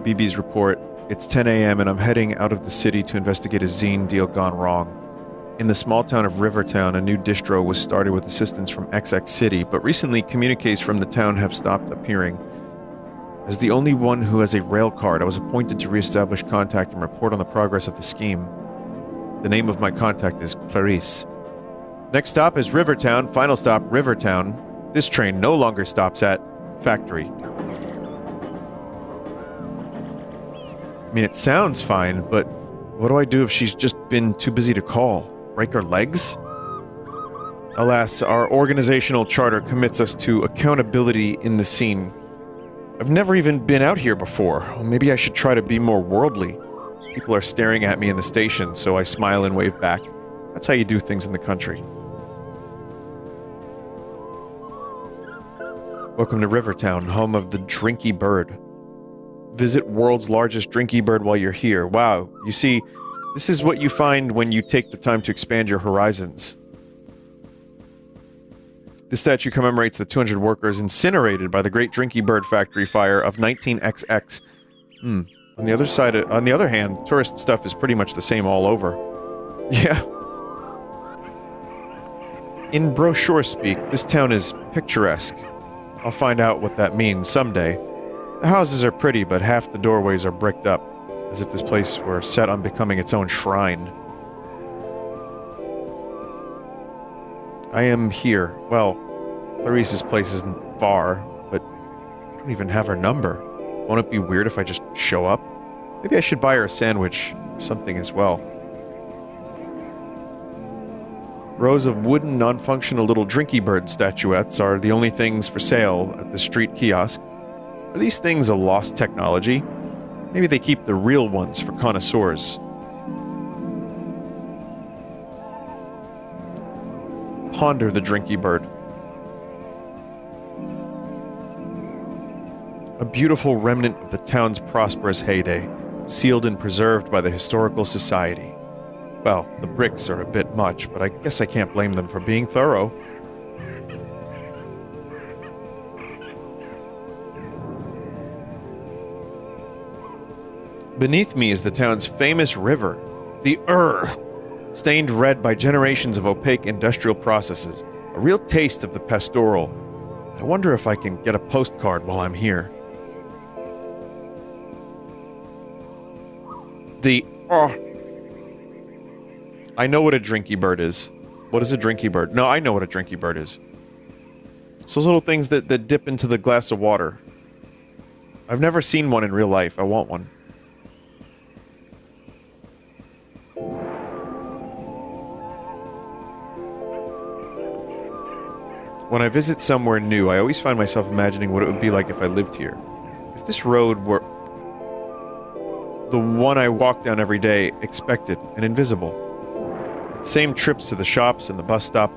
Speaker 1: BB's report, it's 10 a.m. and I'm heading out of the city to investigate a zine deal gone wrong. In the small town of Rivertown, a new distro was started with assistance from XX City, but recently communiques from the town have stopped appearing. As the only one who has a rail card, I was appointed to re-establish contact and report on the progress of the scheme. The name of my contact is Clarice. Next stop is Rivertown, final stop Rivertown. This train no longer stops at Factory. I mean, it sounds fine, but what do I do if she's just been too busy to call? Break her legs? Alas, our organizational charter commits us to accountability in the scene. I've never even been out here before. Well, maybe I should try to be more worldly. People are staring at me in the station, so I smile and wave back. That's how you do things in the country. Welcome to Rivertown, home of the Drinky Bird. Visit world's largest drinky bird while you're here. Wow, you see, this is what you find when you take the time to expand your horizons. The statue commemorates the 200 workers incinerated by the Great Drinky Bird Factory fire of 19XX. On the other hand, tourist stuff is pretty much the same all over. Yeah. In brochure speak, this town is picturesque. I'll find out what that means someday. The houses are pretty, but half the doorways are bricked up, as if this place were set on becoming its own shrine. I am here. Well, Clarice's place isn't far, but I don't even have her number. Won't it be weird if I just show up? Maybe I should buy her a sandwich, or something as well. Rows of wooden, non-functional little Drinky Bird statuettes are the only things for sale at the street kiosk. Are these things a lost technology? Maybe they keep the real ones for connoisseurs. Ponder the Drinky Bird. A beautiful remnant of the town's prosperous heyday, sealed and preserved by the Historical Society. Well, the bricks are a bit much, but I guess I can't blame them for being thorough. Beneath me is the town's famous river, the stained red by generations of opaque industrial processes, a real taste of the pastoral. I wonder if I can get a postcard while I'm here. I know what a Drinky Bird is. What is a Drinky Bird? No, I know what a Drinky Bird is. It's those little things that dip into the glass of water. I've never seen one in real life. I want one. When I visit somewhere new, I always find myself imagining what it would be like if I lived here. If this road were the one I walk down every day, expected and invisible. Same trips to the shops and the bus stop,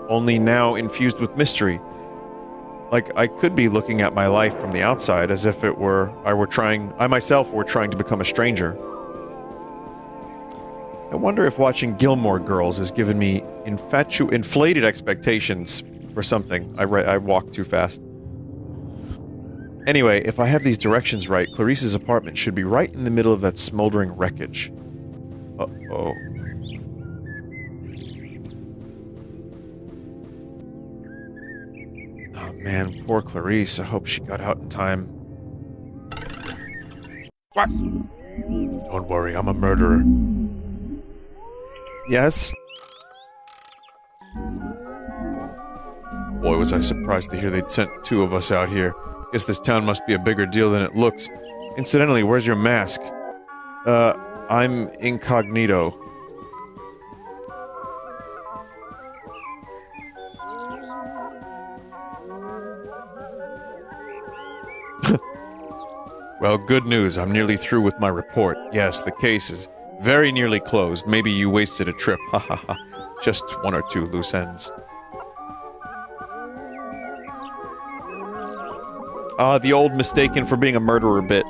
Speaker 1: only now infused with mystery. Like I could be looking at my life from the outside as if I myself were trying to become a stranger. I wonder if watching Gilmore Girls has given me inflated expectations for something. I walked too fast. Anyway, if I have these directions right, Clarice's apartment should be right in the middle of that smoldering wreckage. Uh-oh. Oh man, poor Clarice. I hope she got out in time. What?
Speaker 3: Don't worry, I'm a murderer.
Speaker 1: Yes? Boy, was I surprised to hear they'd sent two of us out here. Guess this town must be a bigger deal than it looks. Incidentally, where's your mask? I'm incognito. Well, good news. I'm nearly through with my report. Yes, the case is very nearly closed. Maybe you wasted a trip. Ha ha ha. Just one or two loose ends. The old mistaken for being a murderer bit.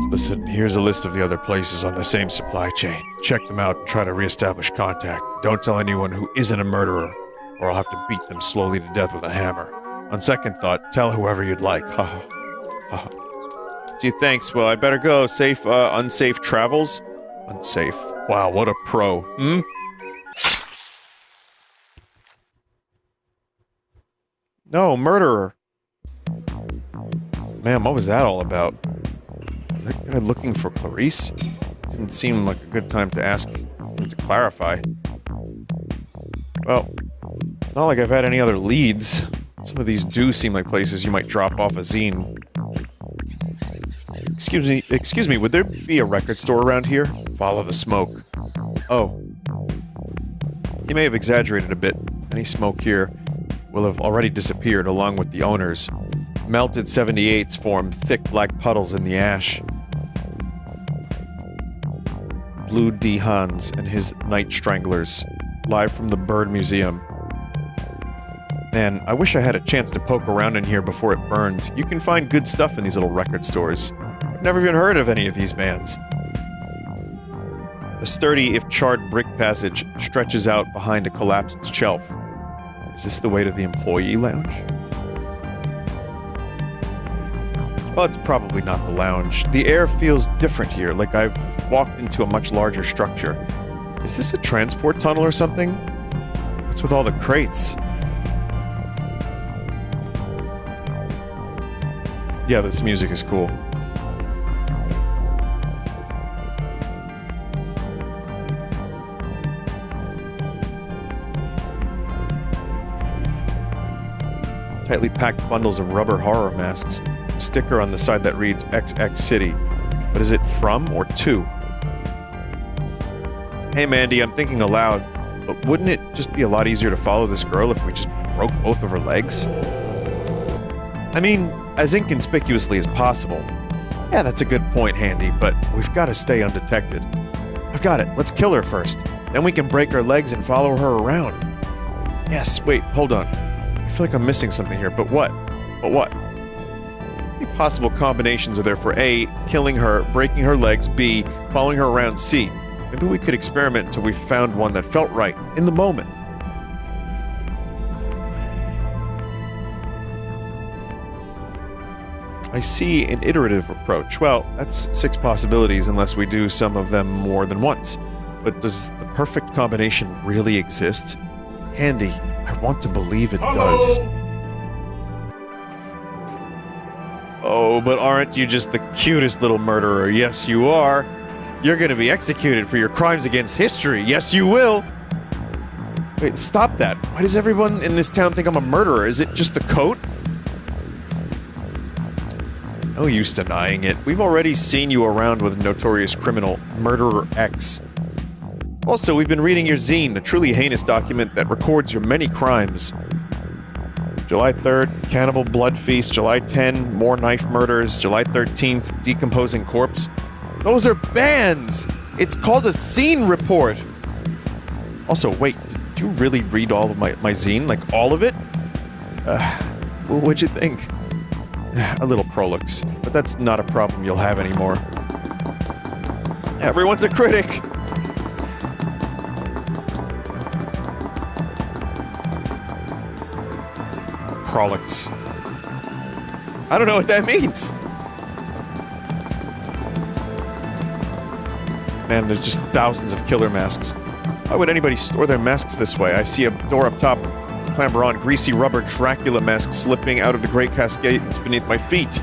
Speaker 3: Listen, here's a list of the other places on the same supply chain. Check them out and try to reestablish contact. Don't tell anyone who isn't a murderer, or I'll have to beat them slowly to death with a hammer. On second thought, tell whoever you'd like. Ha ha. Ha ha. Gee, thanks. Well, I better go. Safe, unsafe travels? Unsafe. Wow, what a pro. No, murderer. Man, what was that all about? Was that guy looking for Clarice? Didn't seem like a good time to ask him to clarify. Well, it's not like I've had any other leads. Some of these do seem like places you might drop off a zine. Excuse me, would there be a record store around here? Follow the smoke. Oh. He may have exaggerated a bit. Any smoke here will have already disappeared along with the owners. Melted 78s form thick black puddles in the ash. Blue D. Hans and his Night Stranglers, live from the Bird Museum. Man, I wish I had a chance to poke around in here before it burned. You can find good stuff in these little record stores. I've never even heard of any of these bands. A sturdy, if charred, brick passage stretches out behind a collapsed shelf. I
Speaker 1: Is this the way to the employee lounge? Well, it's probably not the lounge. The air feels different here, like I've walked into a much larger structure. Is this a transport tunnel or something? What's with all the crates? Yeah, this music is cool. Tightly packed bundles of rubber horror masks. Sticker on the side that reads XX City. But is it from or to? Hey Mandy, I'm thinking aloud, but wouldn't it just be a lot easier to follow this girl if we just broke both of her legs? I mean, as inconspicuously as possible. Yeah, that's a good point, Handy, but we've got to stay undetected. I've got it. Let's kill her first. Then we can break her legs and follow her around. Yes, wait, hold on. I feel like I'm missing something here, but what? But what? How many possible combinations are there for A, killing her, breaking her legs, B, following her around, C? Maybe we could experiment until we found one that felt right, in the moment. I see an iterative approach. Well, that's 6 possibilities unless we do some of them more than once. But does the perfect combination really exist? Handy, I want to believe it does. Oh, but aren't you just the cutest little murderer? Yes, you are. You're gonna be executed for your crimes against history. Yes, you will. Wait, stop that. Why does everyone in this town think I'm a murderer? Is it just the coat? No use denying it. We've already seen you around with notorious criminal Murderer X. Also, we've been reading your zine, a truly heinous document that records your many crimes. July 3rd, Cannibal Blood Feast. July 10, more knife murders. July 13th, Decomposing Corpse. Those are bands! It's called a zine report! Also, wait, did you really read all of my zine? Like, all of it? What'd you think? A little prolix, but that's not a problem you'll have anymore. Everyone's a critic! Prolix. I don't know what that means! Man, there's just thousands of killer masks. Why would anybody store their masks this way? I see a door up top. Clamber on, greasy rubber Dracula mask slipping out of the great cascade that's beneath my feet.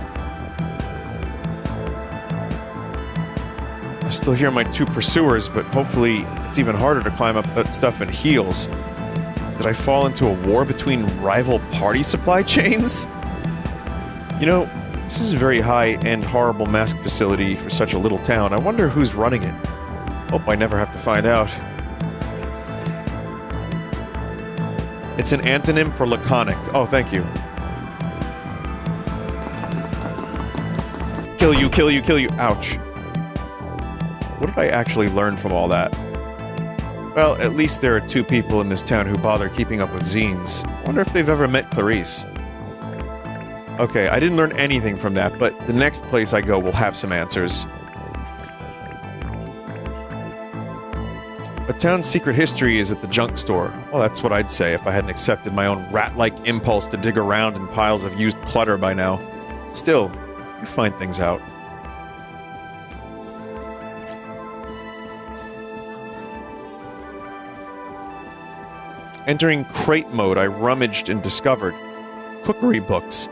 Speaker 1: I still hear my 2 pursuers, but hopefully it's even harder to climb up that stuff in heels. Did I fall into a war between rival party supply chains? You know, this is a very high-end, horrible mask facility for such a little town. I wonder who's running it. Hope I never have to find out. It's an antonym for laconic. Oh, thank you. Kill you, kill you, kill you. Ouch. What did I actually learn from all that? Well, at least there are 2 people in this town who bother keeping up with zines. I wonder if they've ever met Clarice. Okay, I didn't learn anything from that, but the next place I go will have some answers. A town's secret history is at the junk store. Well, that's what I'd say if I hadn't accepted my own rat-like impulse to dig around in piles of used clutter by now. Still, you find things out. Entering crate mode, I rummaged and discovered cookery books,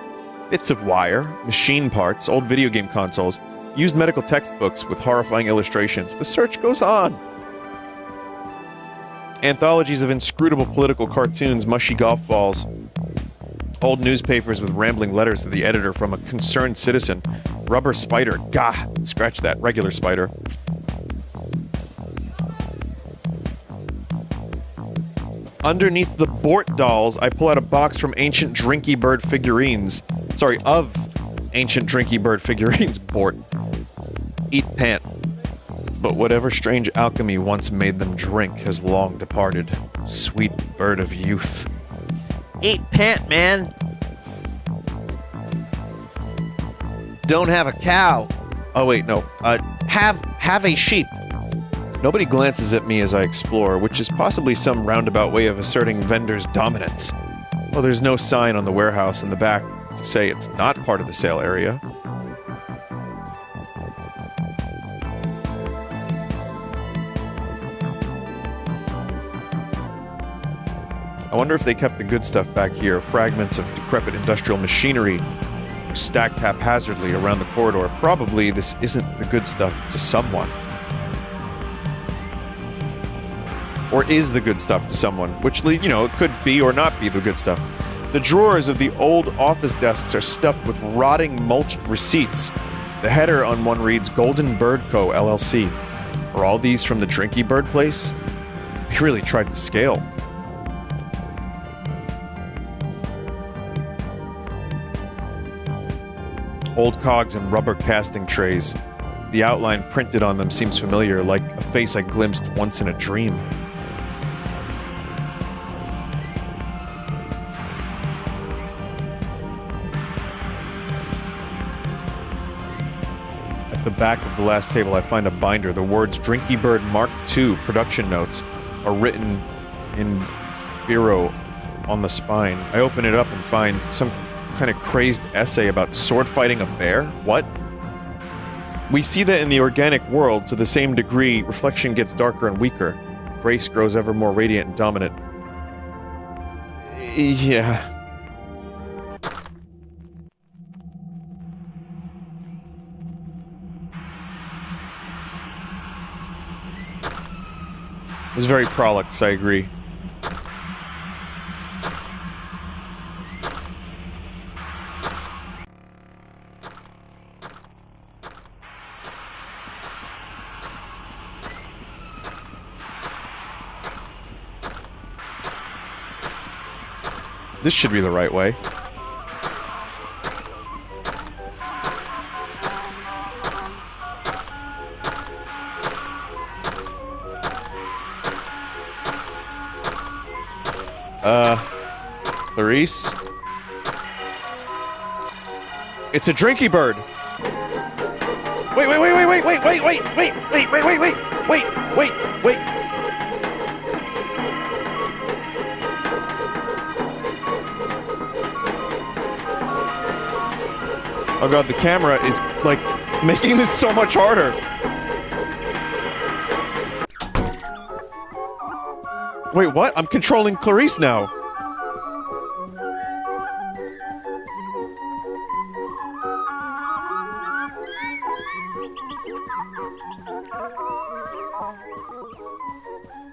Speaker 1: bits of wire, machine parts, old video game consoles, used medical textbooks with horrifying illustrations. The search goes on. Anthologies of inscrutable political cartoons, mushy golf balls, old newspapers with rambling letters to the editor from a concerned citizen, rubber spider, gah, scratch that, regular spider. Underneath the Bort dolls, I pull out a box from ancient Drinky Bird figurines. Sorry, of ancient Drinky Bird figurines, Bort. Eat pant. But whatever strange alchemy once made them drink has long departed. Sweet bird of youth.
Speaker 2: Eat pant, man. Don't have a cow.
Speaker 1: Oh wait, no.
Speaker 2: Have a sheep.
Speaker 1: Nobody glances at me as I explore, which is possibly some roundabout way of asserting vendor's dominance. Well, there's no sign on the warehouse in the back to say it's not part of the sale area. I wonder if they kept the good stuff back here. Fragments of decrepit industrial machinery stacked haphazardly around the corridor. Probably this isn't the good stuff to someone. Or is the good stuff to someone, which, you know, it could be or not be the good stuff. The drawers of the old office desks are stuffed with rotting mulched receipts. The header on one reads Golden Bird Co. LLC. Are all these from the Drinky Bird place? They really tried to scale. Old cogs and rubber casting trays. The outline printed on them seems familiar, like a face I glimpsed once in a dream. At the back of the last table, I find a binder. The words Drinky Bird Mark II production notes are written in Biro on the spine. I open it up and find some kind of crazed essay about sword fighting a bear? What? We see that in the organic world, to the same degree, reflection gets darker and weaker. Grace grows ever more radiant and dominant. Yeah. It's very prolix, I agree. This should be the right way. Clarice? It's a Drinky Bird! Wait! Oh god, the camera is, like, making this so much harder. Wait, what? I'm controlling Clarice now.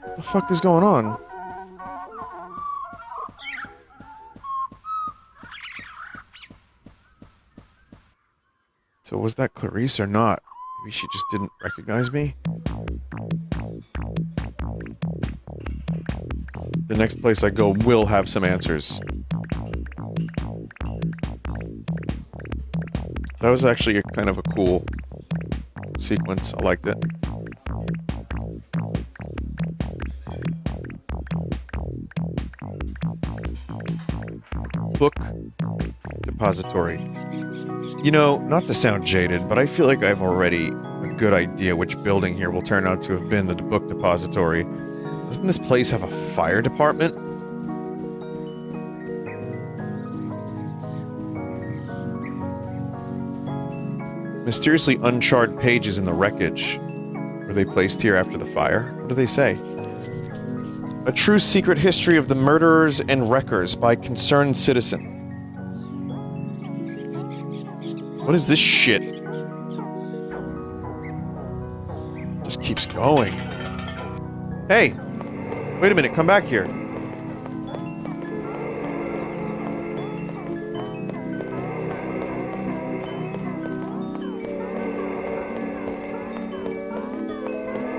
Speaker 1: What the fuck is going on? So was that Clarice or not? Maybe she just didn't recognize me? The next place I go will have some answers. That was actually a kind of a cool sequence. I liked it. Book depository. You know, not to sound jaded, but I feel like I've already a good idea which building here will turn out to have been the book depository. Doesn't this place have a fire department? Mysteriously uncharted pages in the wreckage. Were they placed here after the fire? What do they say? A true secret history of the murderers and wreckers by concerned citizen. What is this shit? Just keeps going. Hey! Wait a minute, come back here.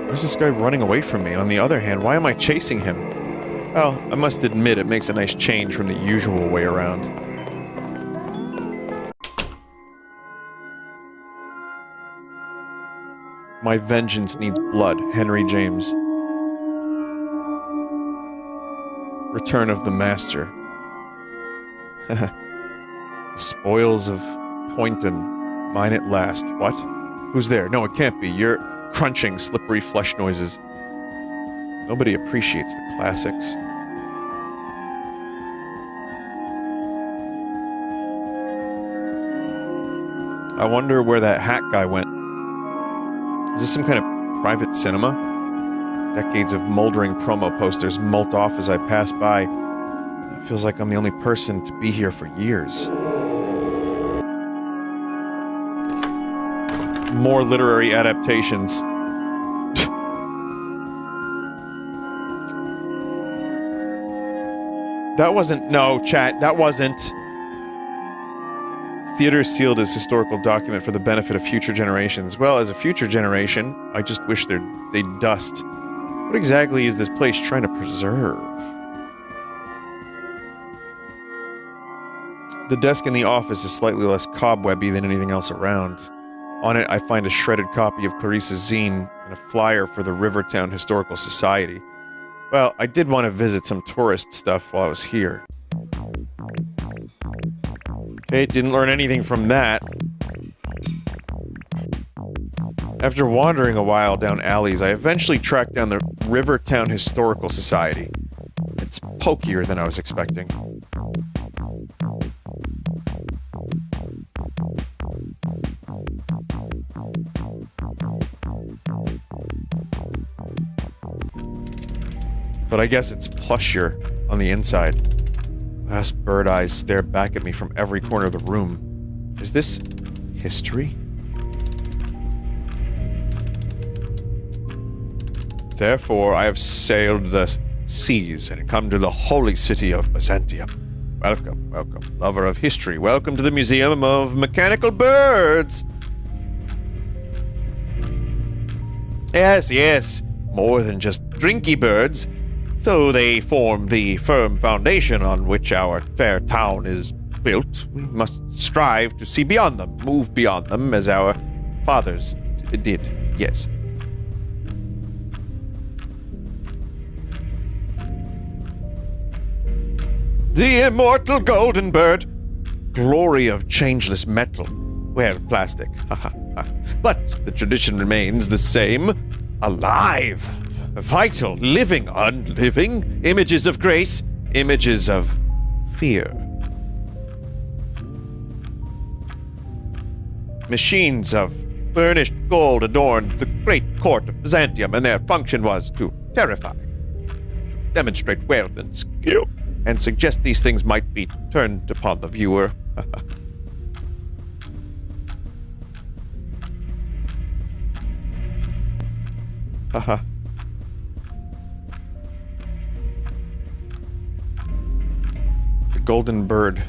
Speaker 1: Where's this guy running away from me? On the other hand, why am I chasing him? Well, I must admit it makes a nice change from the usual way around. My vengeance needs blood. Henry James. Return of the Master. The spoils of Poynton. Mine at last. What? Who's there? No, it can't be. You're crunching, slippery flesh noises. Nobody appreciates the classics. I wonder where that hat guy went. Is this some kind of private cinema? Decades of moldering promo posters molt off as I pass by. It feels like I'm the only person to be here for years. More literary adaptations. That wasn't... No, chat, that wasn't... Theater is sealed as historical document for the benefit of future generations. Well, as a future generation, I just wish they'd dust. What exactly is this place trying to preserve? The desk in the office is slightly less cobwebby than anything else around. On it, I find a shredded copy of Clarissa's zine and a flyer for the Rivertown Historical Society. Well, I did want to visit some tourist stuff while I was here. Okay, didn't learn anything from that. After wandering a while down alleys, I eventually tracked down the Rivertown Historical Society. It's pokier than I was expecting. But I guess it's plushier on the inside. Glass bird eyes stare back at me from every corner of the room. Is this history? Therefore, I have sailed the seas and come to the holy city of Byzantium. Welcome, welcome, lover of history. Welcome to the Museum of Mechanical Birds. Yes, yes, more than just drinky birds. Though they form the firm foundation on which our fair town is built, we must strive to see beyond them, move beyond them, as our fathers did, yes. The immortal golden bird! Glory of changeless metal. Well, plastic, but the tradition remains the same. Alive! Vital, living, unliving, images of grace, images of fear. Machines of burnished gold adorned the great court of Byzantium, and their function was to terrify, to demonstrate wealth and skill, and suggest these things might be turned upon the viewer. Haha. Golden bird.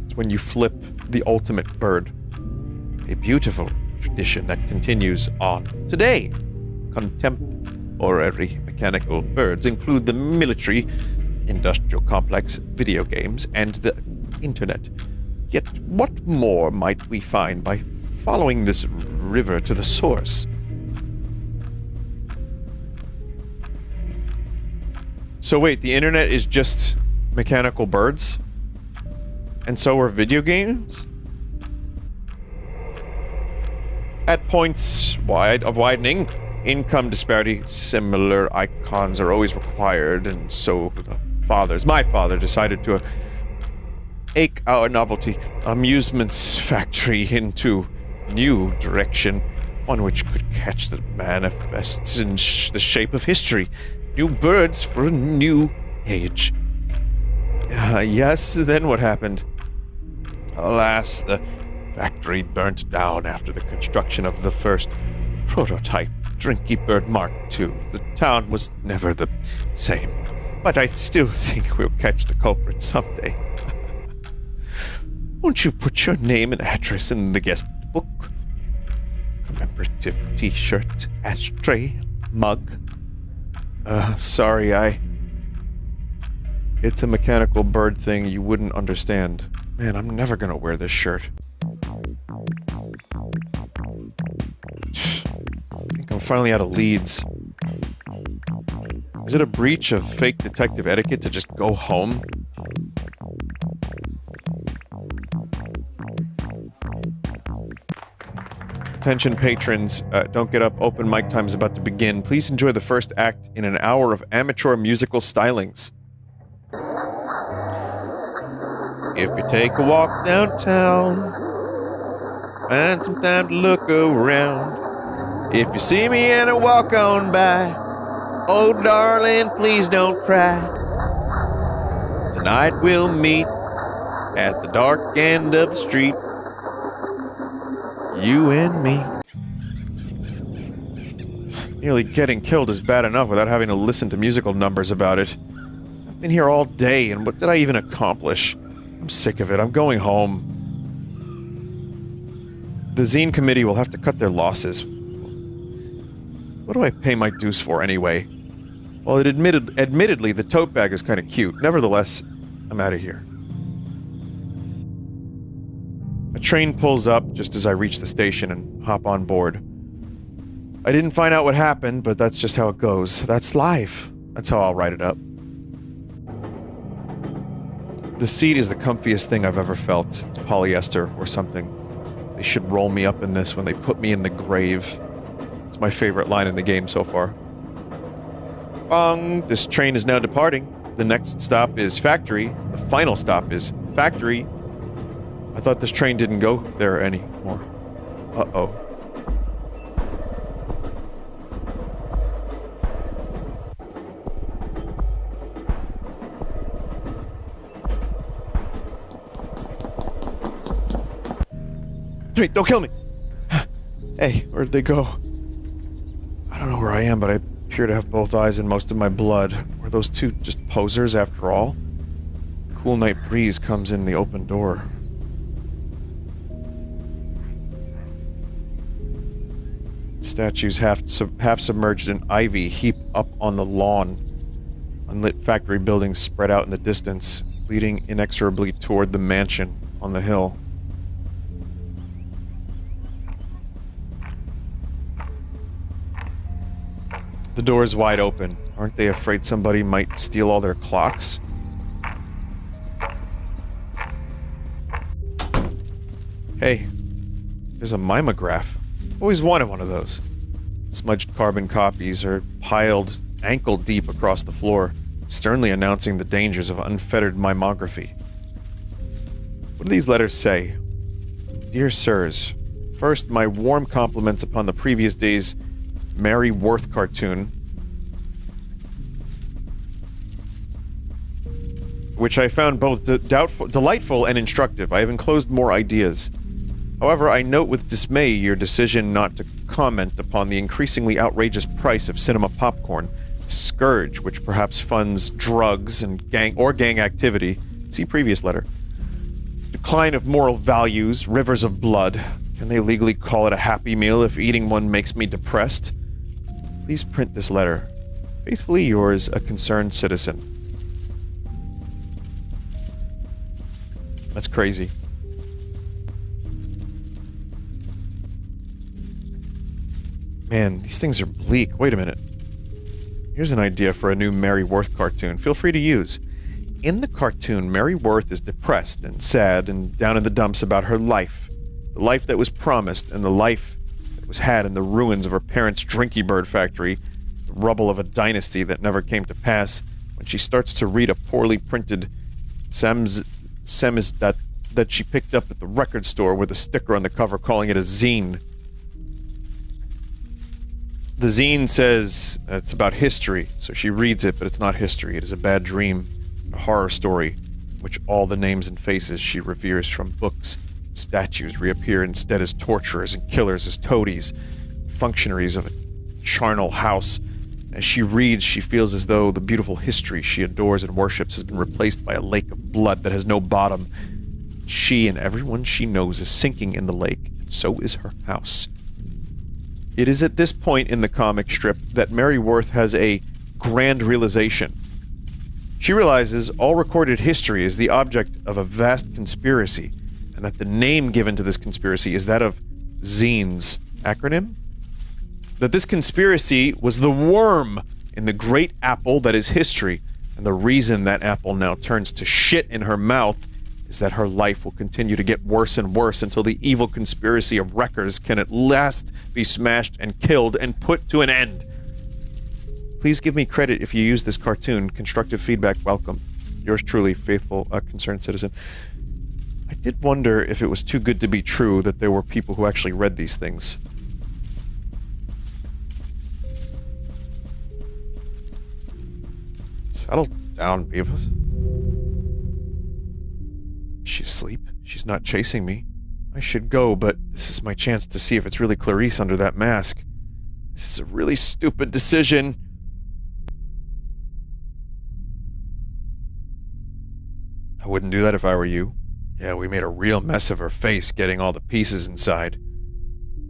Speaker 1: It's when you flip the ultimate bird. A beautiful tradition that continues on today. Contemporary mechanical birds include the military, industrial complex, video games, and the internet. Yet what more might we find by following this river to the source? So wait, the internet is just mechanical birds? And so are video games? At points of widening, income disparity, similar icons are always required, and so my father decided to take our novelty amusements factory into new direction, one which could catch the manifests in the shape of history. New birds for a new age. Yes, then what happened? Alas, the factory burnt down after the construction of the first prototype Drinky Bird Mark II. The town was never the same. But I still think we'll catch the culprit someday. Won't you put your name and address in the guest book? Commemorative t-shirt, ashtray, mug. Sorry, It's a mechanical bird thing you wouldn't understand. Man, I'm never gonna wear this shirt. I think I'm finally out of leads. Is it a breach of fake detective etiquette to just go home? Attention patrons, don't get up, open mic time is about to begin. Please enjoy the first act in an hour of amateur musical stylings. If you take a walk downtown,
Speaker 2: Find some time to look around. If you see me and I walk on by, oh darling, please don't cry. Tonight we'll meet at the dark end of the street, you and me.
Speaker 1: Nearly getting killed is bad enough without having to listen to musical numbers about it. I've been here all day, and what did I even accomplish? I'm sick of it. I'm going home. The zine committee will have to cut their losses. What do I pay my dues for, anyway? Well, admittedly, the tote bag is kind of cute. Nevertheless, I'm out of here. A train pulls up just as I reach the station and hop on board. I didn't find out what happened, but that's just how it goes. That's life. That's how I'll write it up. The seat is the comfiest thing I've ever felt. It's polyester or something. They should roll me up in this when they put me in the grave. It's my favorite line in the game so far. Bong! This train is now departing. The next stop is Factory. The final stop is Factory. I thought this train didn't go there anymore. Uh-oh. Wait, don't kill me! Hey, where'd they go? I don't know where I am, but I appear to have both eyes and most of my blood. Were those two just posers after all? Cool night breeze comes in the open door. Statues half submerged in ivy heap up on the lawn. Unlit factory buildings spread out in the distance, leading inexorably toward the mansion on the hill. The door is wide open. Aren't they afraid somebody might steal all their clocks? Hey, there's a mimeograph. Always wanted one of those. Smudged carbon copies are piled ankle deep across the floor, sternly announcing the dangers of unfettered mimography. What do these letters say? Dear Sirs, first, my warm compliments upon the previous day's Mary Worth cartoon, which I found both delightful and instructive. I have enclosed more ideas. However, I note with dismay your decision not to comment upon the increasingly outrageous price of cinema popcorn, a scourge which perhaps funds drugs and gang activity. See previous letter. Decline of moral values, rivers of blood. Can they legally call it a happy meal if eating one makes me depressed? Please print this letter. Faithfully yours, a concerned citizen. That's crazy. Man, these things are bleak. Wait a minute. Here's an idea for a new Mary Worth cartoon. Feel free to use. In the cartoon, Mary Worth is depressed and sad and down in the dumps about her life. The life that was promised and the life that was had in the ruins of her parents' Drinky Bird factory, the rubble of a dynasty that never came to pass, when she starts to read a poorly printed samizdat that she picked up at the record store with a sticker on the cover calling it a zine. The zine says it's about history, so she reads it, but it's not history. It is a bad dream, a horror story, in which all the names and faces she reveres from books, statues reappear instead as torturers and killers, as toadies, functionaries of a charnel house. As she reads, she feels as though the beautiful history she adores and worships has been replaced by a lake of blood that has no bottom. She and everyone she knows is sinking in the lake, and so is her house. It is at this point in the comic strip that Mary Worth has a grand realization. She realizes all recorded history is the object of a vast conspiracy, and that the name given to this conspiracy is that of Zines. Acronym? That this conspiracy was the worm in the great apple that is history, and the reason that apple now turns to shit in her mouth is that her life will continue to get worse and worse until the evil conspiracy of wreckers can at last be smashed and killed and put to an end. Please give me credit if you use this cartoon. Constructive feedback welcome. Yours truly, faithful, concerned citizen. I did wonder if it was too good to be true that there were people who actually read these things. Settle down, Beavis. Is she asleep? She's not chasing me. I should go, but this is my chance to see if it's really Clarice under that mask. This is a really stupid decision. I wouldn't do that if I were you. Yeah, we made a real mess of her face getting all the pieces inside.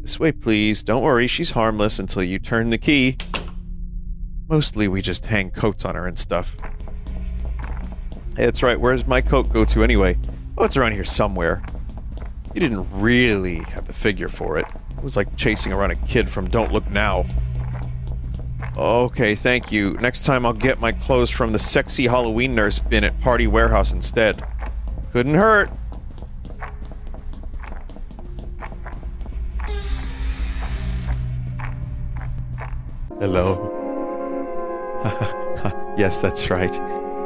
Speaker 1: This way, please. Don't worry, she's harmless until you turn the key. Mostly we just hang coats on her and stuff. Hey, that's right, where's my coat go to anyway? Oh, it's around here somewhere. You didn't really have the figure for it. It was like chasing around a kid from Don't Look Now. Okay, thank you. Next time I'll get my clothes from the sexy Halloween nurse bin at Party Warehouse instead. Couldn't hurt. Hello. Yes, that's right.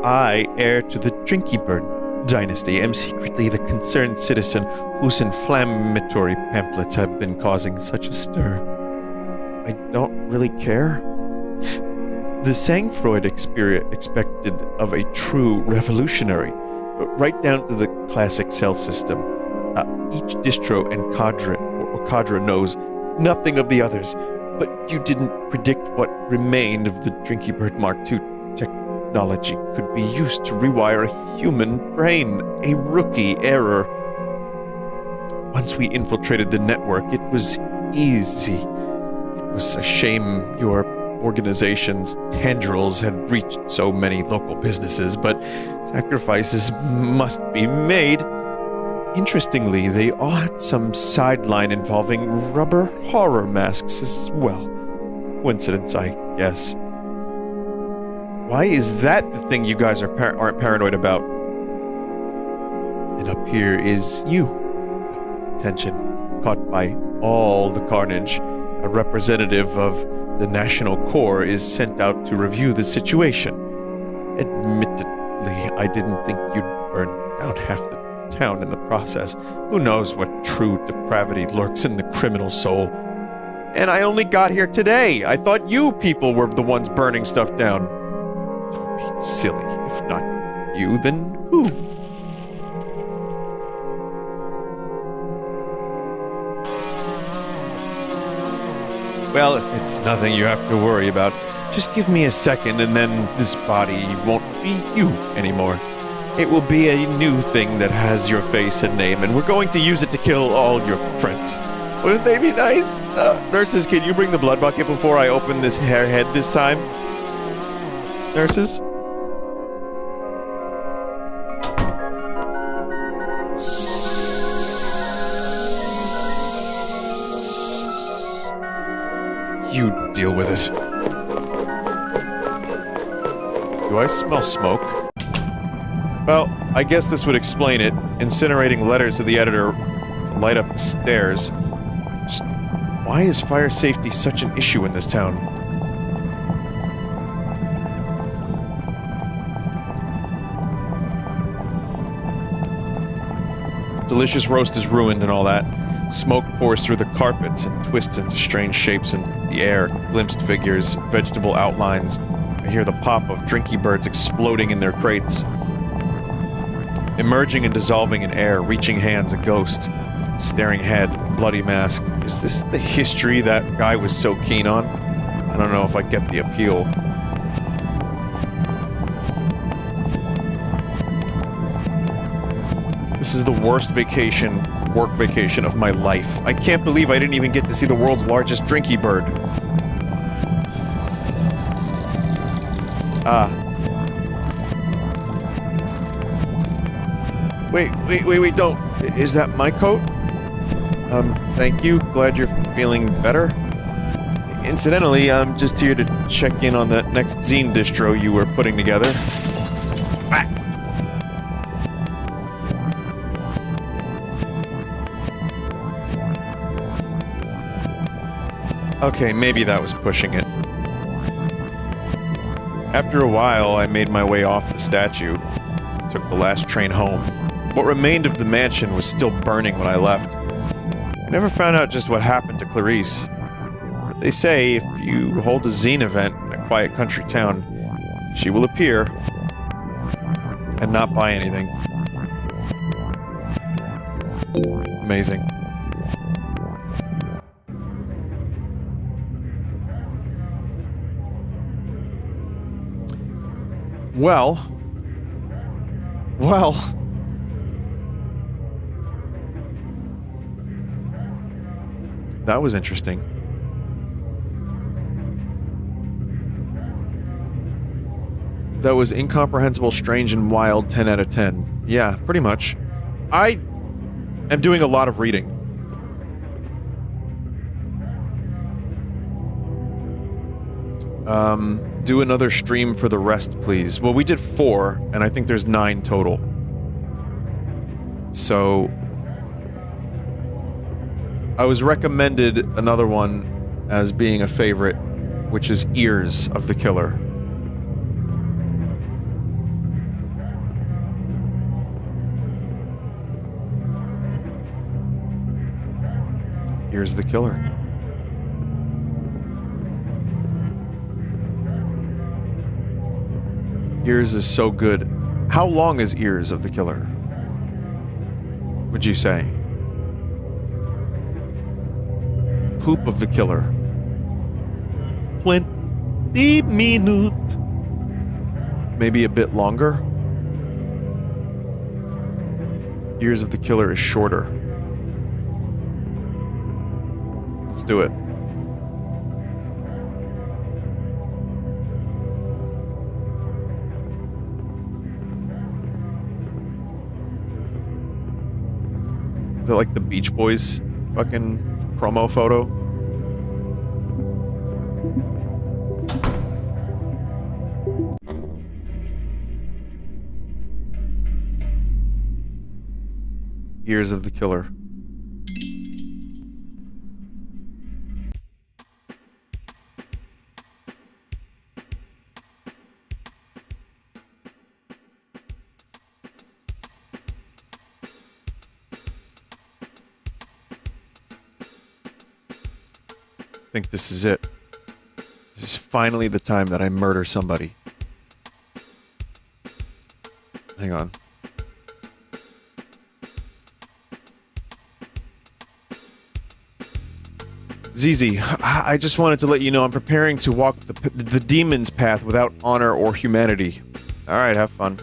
Speaker 1: I, heir to the Drinky Bird dynasty, am secretly the concerned citizen whose inflammatory pamphlets have been causing such a stir. I don't really care. The Sangfreud expected of a true revolutionary, right down to the classic cell system. Each distro and cadre knows nothing of the others, but you didn't predict what remained of the Drinky Bird Mark II technology could be used to rewire a human brain. A rookie error. Once we infiltrated the network, it was easy. It was a shame your organization's tendrils had reached so many local businesses, but sacrifices must be made. Interestingly, they all had some sideline involving rubber horror masks as well. Coincidence, I guess. Why is that the thing you guys aren't paranoid about? And up here is you. Attention, caught by all the carnage. A representative of the National Corps is sent out to review the situation. Admittedly, I didn't think you'd burn down half the town in the process. Who knows what true depravity lurks in the criminal soul. And I only got here today. I thought you people were the ones burning stuff down. Don't be silly. If not you, then who? Well, it's nothing you have to worry about. Just give me a second and then this body won't be you anymore. It will be a new thing that has your face and name, and we're going to use it to kill all your friends. Wouldn't they be nice? Nurses, can you bring the blood bucket before I open this hairhead this time? Nurses? You deal with it. Do I smell smoke? Well, I guess this would explain it. Incinerating letters to the editor to light up the stairs. Just, why is fire safety such an issue in this town? Delicious roast is ruined and all that. Smoke pours through the carpets and twists into strange shapes in the air. Glimpsed figures, vegetable outlines. I hear the pop of Drinky Birds exploding in their crates. Emerging and dissolving in air, reaching hands, a ghost. Staring head, bloody mask. Is this the history that guy was so keen on? I don't know if I get the appeal. This is the worst work vacation of my life. I can't believe I didn't even get to see the world's largest Drinky Bird. Wait, don't. Is that my coat? Thank you. Glad you're feeling better. Incidentally, I'm just here to check in on that next zine distro you were putting together. Ah. Okay, maybe that was pushing it. After a while, I made my way off the statue. Took the last train home. What remained of the mansion was still burning when I left. I never found out just what happened to Clarice. But they say if you hold a zine event in a quiet country town, she will appear and not buy anything. Amazing. Well, that was interesting. That was incomprehensible, strange, and wild 10 out of 10. Yeah, pretty much. I am doing a lot of reading. Do another stream for the rest, please. Well, we did 4, and I think there's 9 total. So... I was recommended another one as being a favorite, which is Ears of the Killer. Ears of the Killer. Ears is so good. How long is Ears of the Killer? Would you say? Poop of the Killer. 20 minutes. Maybe a bit longer? Ears of the Killer is shorter. Let's do it. Is it like the Beach Boys fucking promo photo? Ears of the Killer. I think this is it. This is finally the time that I murder somebody. Hang on. ZZ, I just wanted to let you know I'm preparing to walk the demon's path without honor or humanity. Alright, have fun.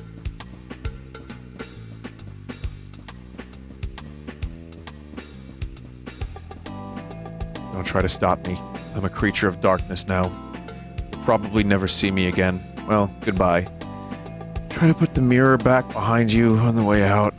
Speaker 1: Don't try to stop me. I'm a creature of darkness now. You'll probably never see me again. Well, goodbye. Try to put the mirror back behind you on the way out.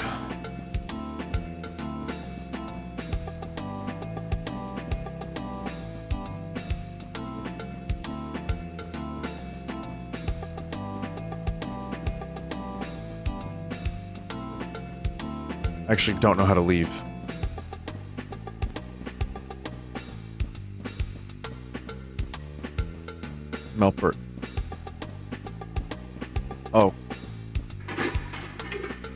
Speaker 1: I actually don't know how to leave. Melpert. Oh.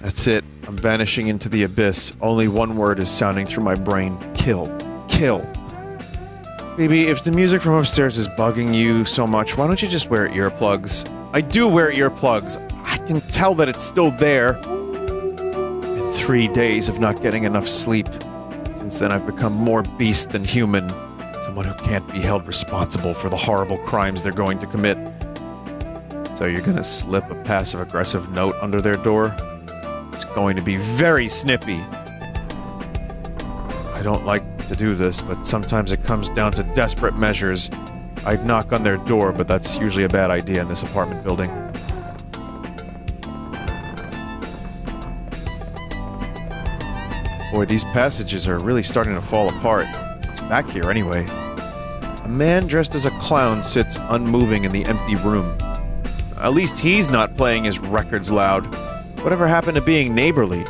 Speaker 1: That's it. I'm vanishing into the abyss. Only one word is sounding through my brain. Kill. Kill. Baby, if the music from upstairs is bugging you so much, why don't you just wear earplugs? I do wear earplugs. I can tell that it's still there. It's been 3 days of not getting enough sleep. Since then, I've become more beast than human. Someone who can't be held responsible for the horrible crimes they're going to commit. So you're gonna slip a passive-aggressive note under their door? It's going to be very snippy. I don't like to do this, but sometimes it comes down to desperate measures. I'd knock on their door, but that's usually a bad idea in this apartment building. Boy, these passages are really starting to fall apart. It's back here anyway. A man dressed as a clown sits unmoving in the empty room. At least he's not playing his records loud. Whatever happened to being neighborly?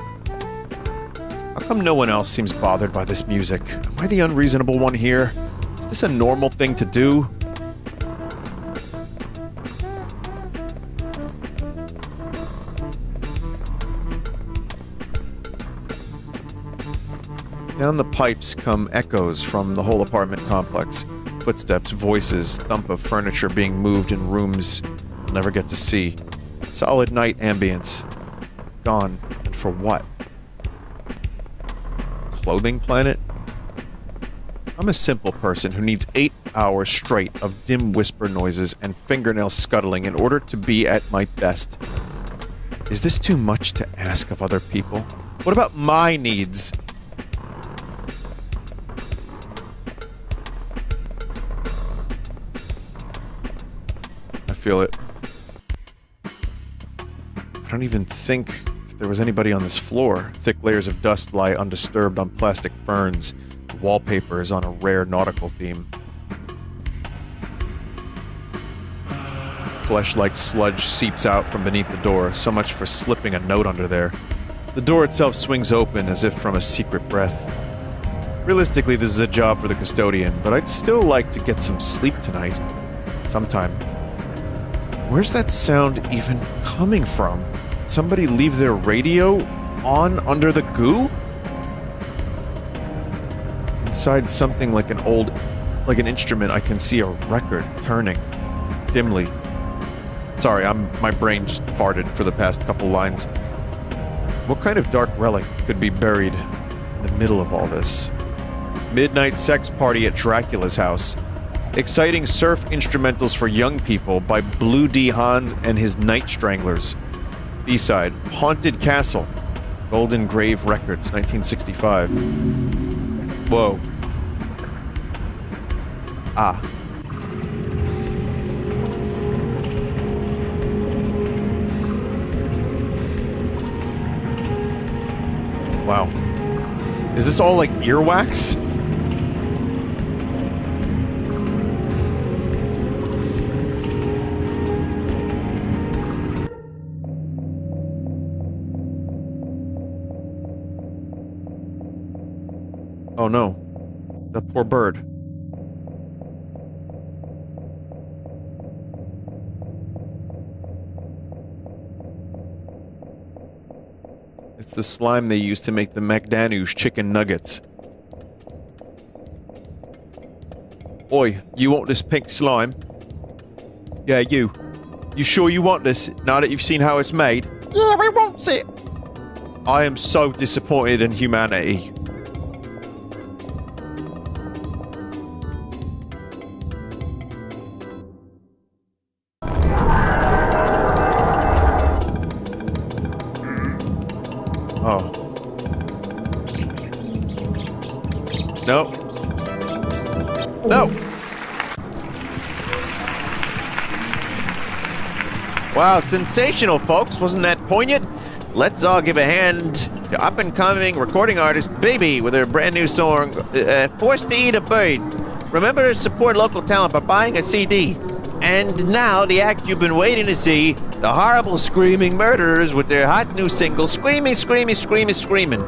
Speaker 1: How come no one else seems bothered by this music? Am I the unreasonable one here? Is this a normal thing to do? Down the pipes come echoes from the whole apartment complex. Footsteps, voices, thump of furniture being moved in rooms you'll never get to see. Solid night ambience. Gone. And for what? Clothing planet? I'm a simple person who needs 8 hours straight of dim whisper noises and fingernail scuttling in order to be at my best. Is this too much to ask of other people? What about my needs? I feel it. I don't even think there was anybody on this floor. Thick layers of dust lie undisturbed on plastic ferns. The wallpaper is on a rare nautical theme. Flesh-like sludge seeps out from beneath the door, so much for slipping a note under there. The door itself swings open as if from a secret breath. Realistically, this is a job for the custodian, but I'd still like to get some sleep tonight. Sometime. Where's that sound even coming from? Did somebody leave their radio on under the goo? Inside something like an instrument, I can see a record turning. Dimly. Sorry, my brain just farted for the past couple lines. What kind of dark relic could be buried in the middle of all this? Midnight sex party at Dracula's house. Exciting surf instrumentals for young people by Blue D. Hans and his Night Stranglers. B-side, Haunted Castle. Golden Grave Records, 1965. Whoa. Ah. Wow. Is this all like earwax? Oh no. The poor bird. It's the slime they use to make the McDanush chicken nuggets. Oi, you want this pink slime? Yeah, you. You sure you want this, now that you've seen how it's made? Yeah, we want it! I am so disappointed in humanity. Oh. No. No! Wow, sensational, folks. Wasn't that poignant? Let's all give a hand to up-and-coming recording artist Baby with her brand new song, Forced to Eat a Bird. Remember to support local talent by buying a CD. And now, the act you've been waiting to see, the horrible screaming murderers with their hot new single, Screaming, Screaming, Screaming, Screaming.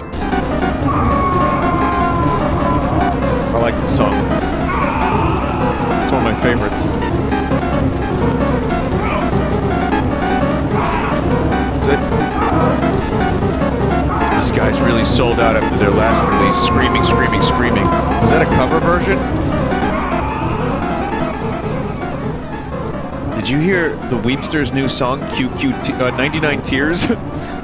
Speaker 1: I like this song. It's one of my favorites. Is it? These guys really sold out after their last release, Screaming, Screaming, Screaming. Was that a cover version? Did you hear the Weepster's new song, 99 Tears?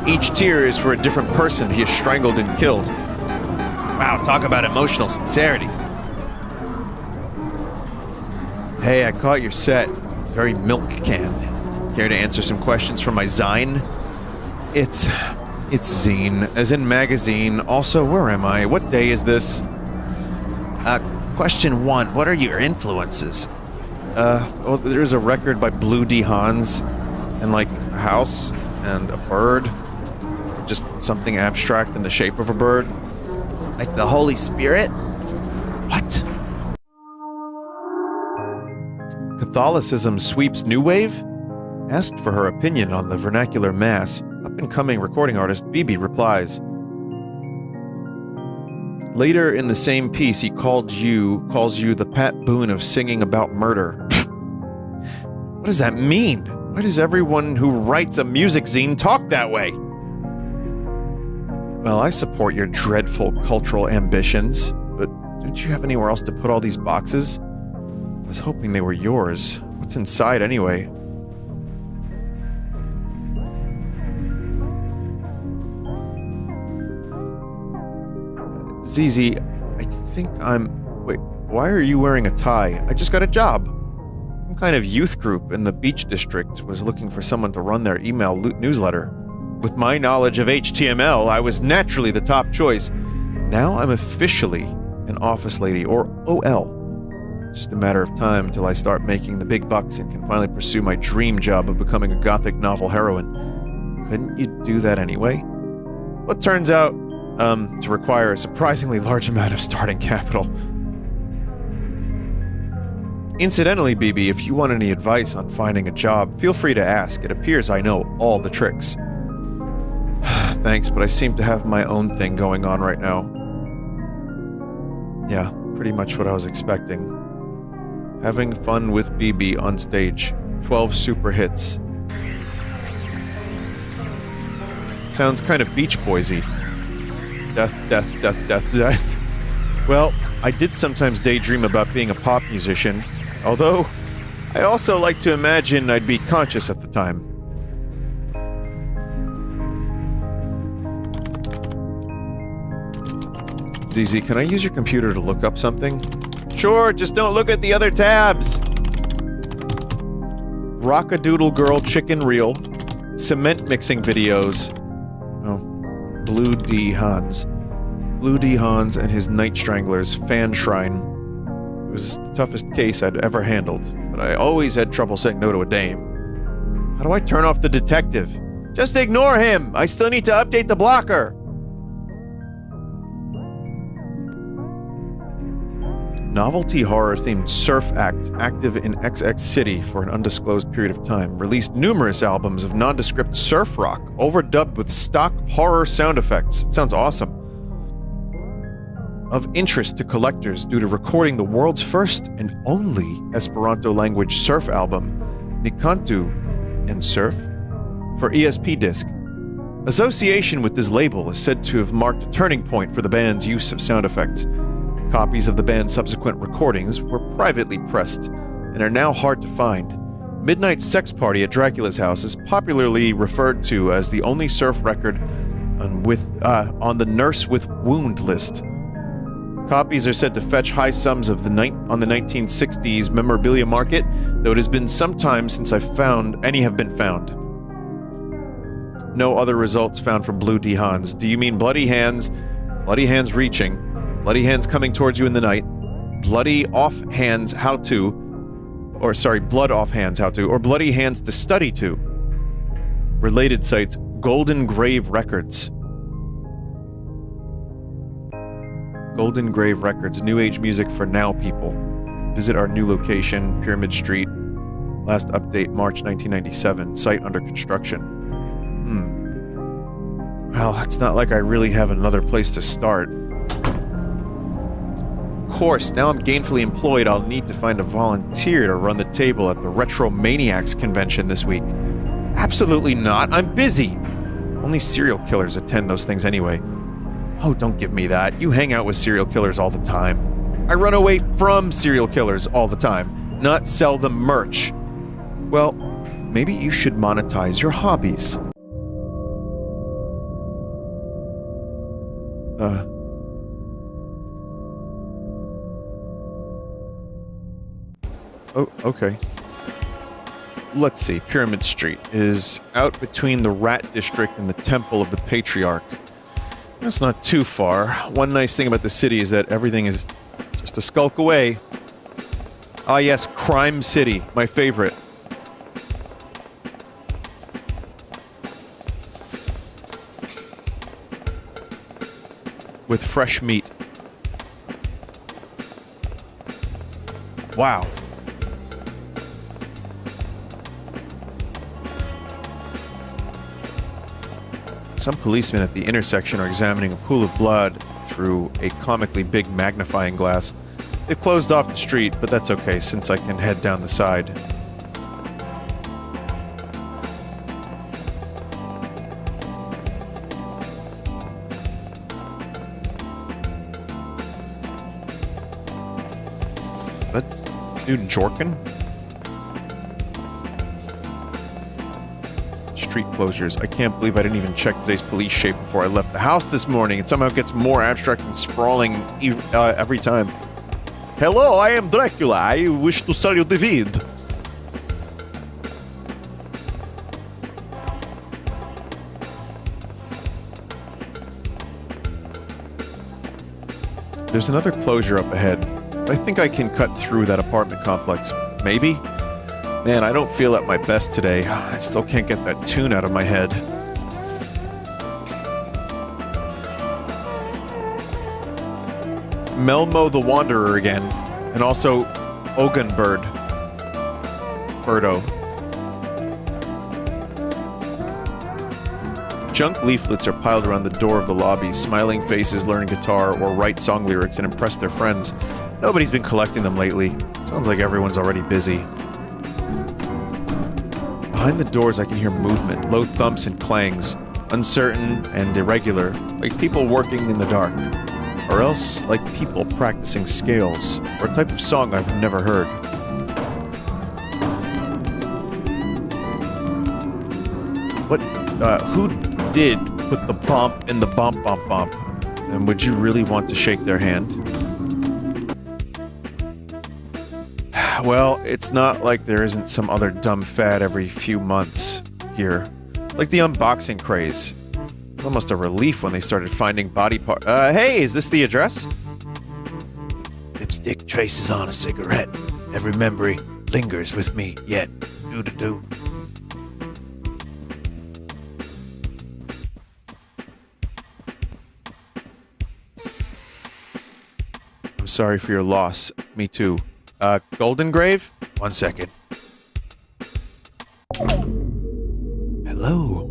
Speaker 1: Each tear is for a different person he has strangled and killed. Wow, talk about emotional sincerity. Hey, I caught your set. Very milk can. Care to answer some questions from my zine? It's zine, as in magazine. Also, where am I? What day is this? Question 1. What are your influences? Well, there's a record by Blue D. Hans, and like a house, and a bird. Just something abstract in the shape of a bird. Like the Holy Spirit? What? Catholicism sweeps New Wave? Asked for her opinion on the vernacular mass, up-and-coming recording artist Bibi replies. Later in the same piece, he calls you the Pat Boone of singing about murder. What does that mean? Why does everyone who writes a music zine talk that way? Well, I support your dreadful cultural ambitions, but don't you have anywhere else to put all these boxes? I was hoping they were yours. What's inside, anyway? ZZ, I think Wait, why are you wearing a tie? I just got a job. Some kind of youth group in the Beach District was looking for someone to run their email newsletter. With my knowledge of HTML, I was naturally the top choice. Now I'm officially an office lady, or OL. It's just a matter of time until I start making the big bucks and can finally pursue my dream job of becoming a gothic novel heroine. Couldn't you do that anyway? Well, it turns out to require a surprisingly large amount of starting capital. Incidentally, BB, if you want any advice on finding a job, feel free to ask. It appears I know all the tricks. Thanks, but I seem to have my own thing going on right now. Yeah, pretty much what I was expecting. Having fun with BB on stage. 12 super hits. Sounds kind of Beach Boysy. Death, death, death, death, death. Well, I did sometimes daydream about being a pop musician, although I also like to imagine I'd be conscious at the time. ZZ, can I use your computer to look up something? Sure, just don't look at the other tabs! Rockadoodle Girl Chicken Reel. Cement mixing videos. Oh. Blue D. Hans. Blue D. Hans and his Night Stranglers fan shrine. It was the toughest case I'd ever handled, but I always had trouble saying no to a dame. How do I turn off the detective? Just ignore him! I still need to update the blocker! Novelty horror-themed surf act active in XX City for an undisclosed period of time, released numerous albums of nondescript surf rock, overdubbed with stock horror sound effects. It sounds awesome. Of interest to collectors due to recording the world's first and only Esperanto-language surf album, Nikantu and Surf, for ESP disc. Association with this label is said to have marked a turning point for the band's use of sound effects. Copies of the band's subsequent recordings were privately pressed and are now hard to find. Midnight Sex Party at Dracula's house is popularly referred to as the only surf record on the Nurse with Wound list. Copies are said to fetch high sums on the 1960s memorabilia market, though it has been some time since any have been found. No other results found for Blue D. Hans. Do you mean bloody hands reaching, bloody hands coming towards you in the night, blood off hands how to, or bloody hands to study to? Related sites, Golden Grave Records. Golden Grave Records, new age music for now people. Visit our new location, Pyramid Street. Last update, March 1997. Site under construction. Well, it's not like I really have another place to start. Of course, now I'm gainfully employed, I'll need to find a volunteer to run the table at the Retro Maniacs convention this week. Absolutely not, I'm busy! Only serial killers attend those things anyway. Oh, don't give me that. You hang out with serial killers all the time. I run away from serial killers all the time, not sell them merch. Well, maybe you should monetize your hobbies. Oh, okay. Let's see. Pyramid Street is out between the Rat District and the Temple of the Patriarch. That's not too far. One nice thing about the city is that everything is just a skulk away. Ah yes, Crime City, my favorite. With fresh meat. Wow. Some policemen at the intersection are examining a pool of blood through a comically big magnifying glass. They've closed off the street, but that's okay since I can head down the side. that dude Jorkin? Street closures. I can't believe I didn't even check today's police shape before I left the house this morning. It somehow gets more abstract and sprawling every time. Hello, I am Dracula. I wish to sell you the weed. There's another closure up ahead. I think I can cut through that apartment complex. Maybe? Man, I don't feel at my best today. I still can't get that tune out of my head. Melmo the Wanderer again. And also Ogunbird. Birdo. Junk leaflets are piled around the door of the lobby. Smiling faces learn guitar or write song lyrics and impress their friends. Nobody's been collecting them lately. Sounds like everyone's already busy. Behind the doors I can hear movement, low thumps and clangs, uncertain and irregular, like people working in the dark. Or else like people practicing scales, or a type of song I've never heard. Who did put the bump in the bump bump bump? And would you really want to shake their hand? Well, it's not like there isn't some other dumb fad every few months here. Like the unboxing craze. It's almost a relief when they started finding body parts. Hey, is this the address?
Speaker 2: Lipstick traces on a cigarette. Every memory lingers with me yet. Do-do-do.
Speaker 1: I'm sorry for your loss. Me too. Golden Grave?
Speaker 2: 1 second. Hello.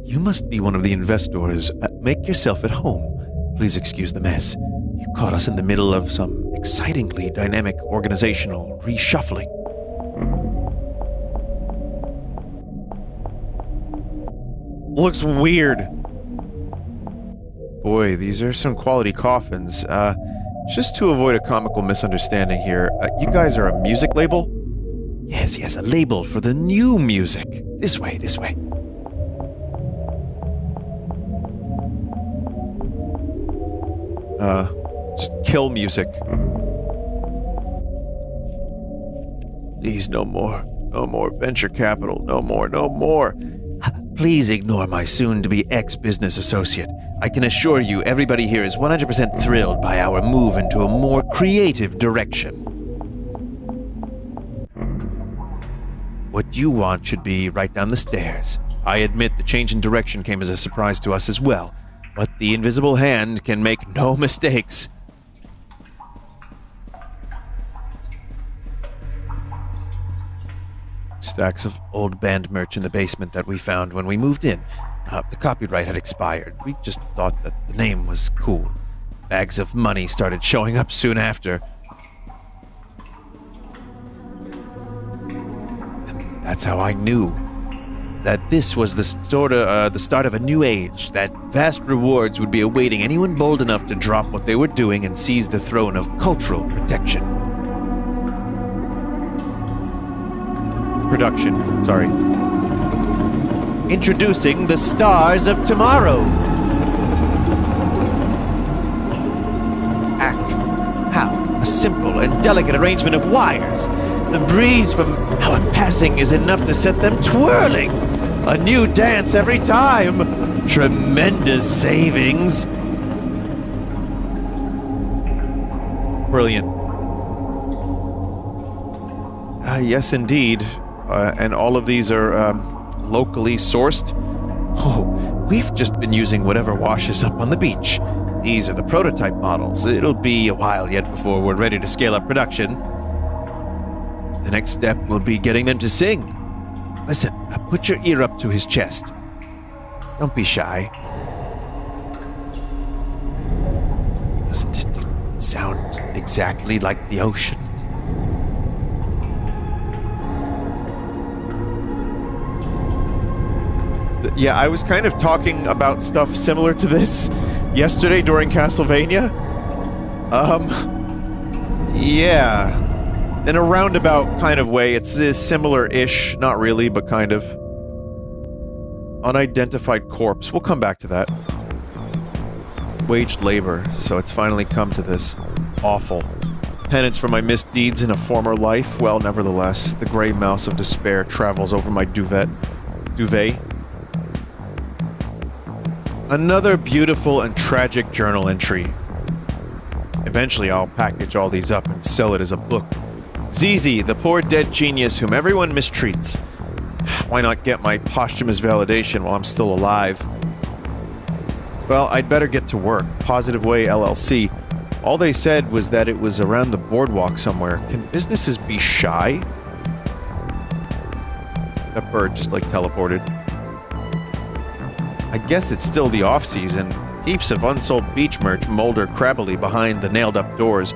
Speaker 1: You must be one of the investors. Make yourself at home. Please excuse the mess. You caught us in the middle of some excitingly dynamic organizational reshuffling. Looks weird. Boy, these are some quality coffins. Just to avoid a comical misunderstanding here, you guys are a music label? Yes, a label for the new music. This way. Just kill music. Please, no more. No more venture capital. No more. Please ignore my soon-to-be ex-business associate. I can assure you everybody here is 100% thrilled by our move into a more creative direction. What you want should be right down the stairs. I admit the change in direction came as a surprise to us as well, but the invisible hand can make no mistakes. Stacks of old band merch in the basement that we found when we moved in. The copyright had expired. We just thought that the name was cool. Bags of money started showing up soon after. And that's how I knew that this was the start of a new age, that vast rewards would be awaiting anyone bold enough to drop what they were doing and seize the throne of cultural protection. Production, sorry. Introducing the stars of tomorrow. How? A simple and delicate arrangement of wires. The breeze from our passing is enough to set them twirling. A new dance every time. Tremendous savings. Brilliant. Yes, indeed. And all of these are locally sourced. Oh, we've just been using whatever washes up on the beach. These are the prototype models. It'll be a while yet before we're ready to scale up production. The next step will be getting them to sing. Listen, put your ear up to his chest. Don't be shy. Doesn't it sound exactly like the ocean? Yeah, I was kind of talking about stuff similar to this yesterday during Castlevania. Yeah. In a roundabout kind of way, it's similar-ish, not really, but kind of. Unidentified corpse. We'll come back to that. Waged labor, so it's finally come to this. Awful. Penance for my misdeeds in a former life? Well, nevertheless, the gray mouse of despair travels over my duvet. Another beautiful and tragic journal entry. Eventually, I'll package all these up and sell it as a book. Zizi, the poor dead genius whom everyone mistreats. Why not get my posthumous validation while I'm still alive? Well, I'd better get to work. Positive Way LLC. All they said was that it was around the boardwalk somewhere. Can businesses be shy? That bird just, like, teleported. I guess it's still the off-season. Heaps of unsold beach merch molder crabbily behind the nailed-up doors.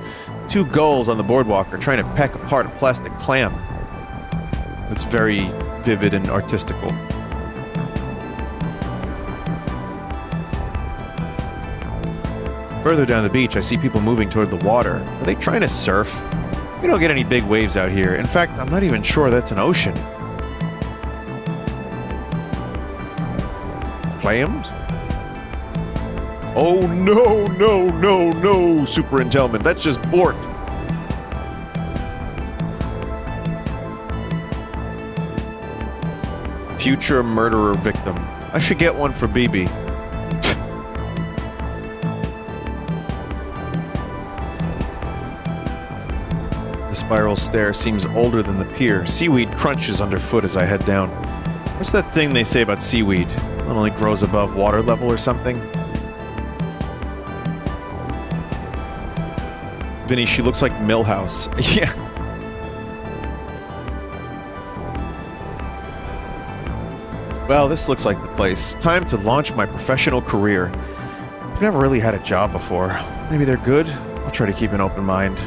Speaker 1: Two gulls on the boardwalk are trying to peck apart a plastic clam. That's very vivid and artistical. Further down the beach, I see people moving toward the water. Are they trying to surf? We don't get any big waves out here. In fact, I'm not even sure that's an ocean. Clams? Oh no, no, no, no, Superintelligent. That's just Bort. Future murderer victim. I should get one for BB. The spiral stair seems older than the pier. Seaweed crunches underfoot as I head down. What's that thing they say about seaweed? It only grows above water level or something? Vinny, she looks like Millhouse. Yeah. Well, this looks like the place. Time to launch my professional career. I've never really had a job before. Maybe they're good? I'll try to keep an open mind.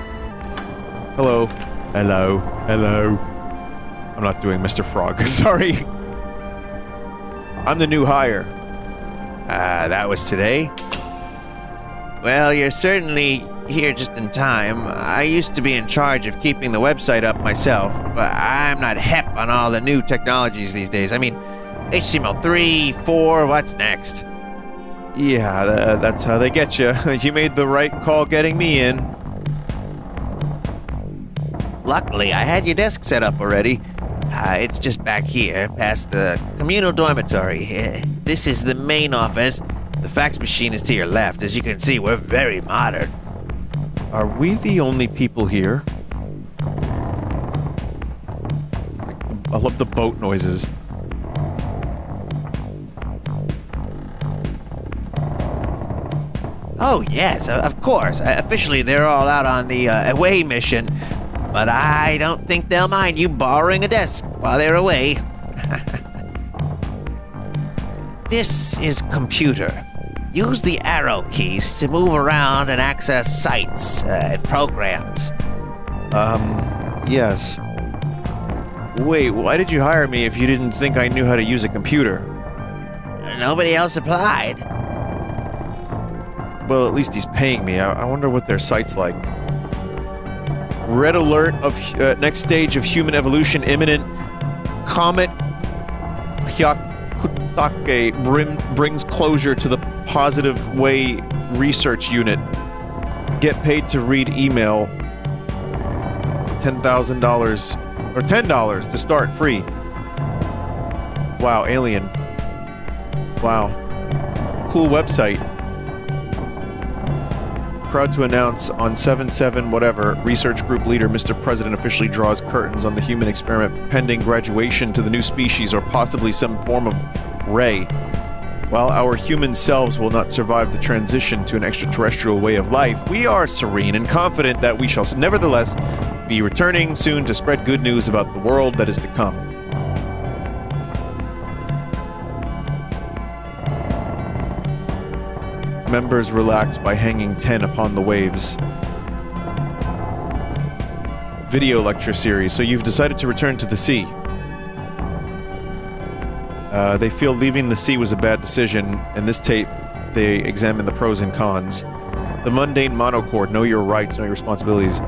Speaker 1: Hello. Hello. Hello. I'm not doing Mr. Frog. Sorry. I'm the new hire.
Speaker 2: That was today? Well, you're certainly here just in time. I used to be in charge of keeping the website up myself, but I'm not hep on all the new technologies these days. I mean, HTML3, 4, what's next?
Speaker 1: Yeah, that's how they get you. You made the right call getting me in.
Speaker 2: Luckily, I had your desk set up already. It's just back here, past the communal dormitory. This is the main office. The fax machine is to your left. As you can see, we're very modern.
Speaker 1: Are we the only people here? I love the boat noises.
Speaker 2: Oh, yes, of course. Officially, they're all out on the away mission. But I don't think they'll mind you borrowing a desk while they're away. This is computer. Use the arrow keys to move around and access sites and programs.
Speaker 1: Yes. Wait, why did you hire me if you didn't think I knew how to use a computer?
Speaker 2: Nobody else applied.
Speaker 1: Well, at least he's paying me. I wonder what their site's like. Red alert of next stage of human evolution imminent. Comet Hyakutake brings closure to the Positive Way research unit. Get paid to read email. $10,000 or $10 to start free. Wow, alien. Wow. Cool website. Proud to announce on 7/7 whatever, research group leader Mr. President officially draws curtains on the human experiment pending graduation to the new species or possibly some form of ray. While our human selves will not survive the transition to an extraterrestrial way of life, we are serene and confident that we shall nevertheless be returning soon to spread good news about the world that is to come. Members relax by hanging 10 upon the waves. Video lecture series. So you've decided to return to the sea. They feel leaving the sea was a bad decision. In this tape, they examine the pros and cons. The mundane monochord, know your rights, know your responsibilities.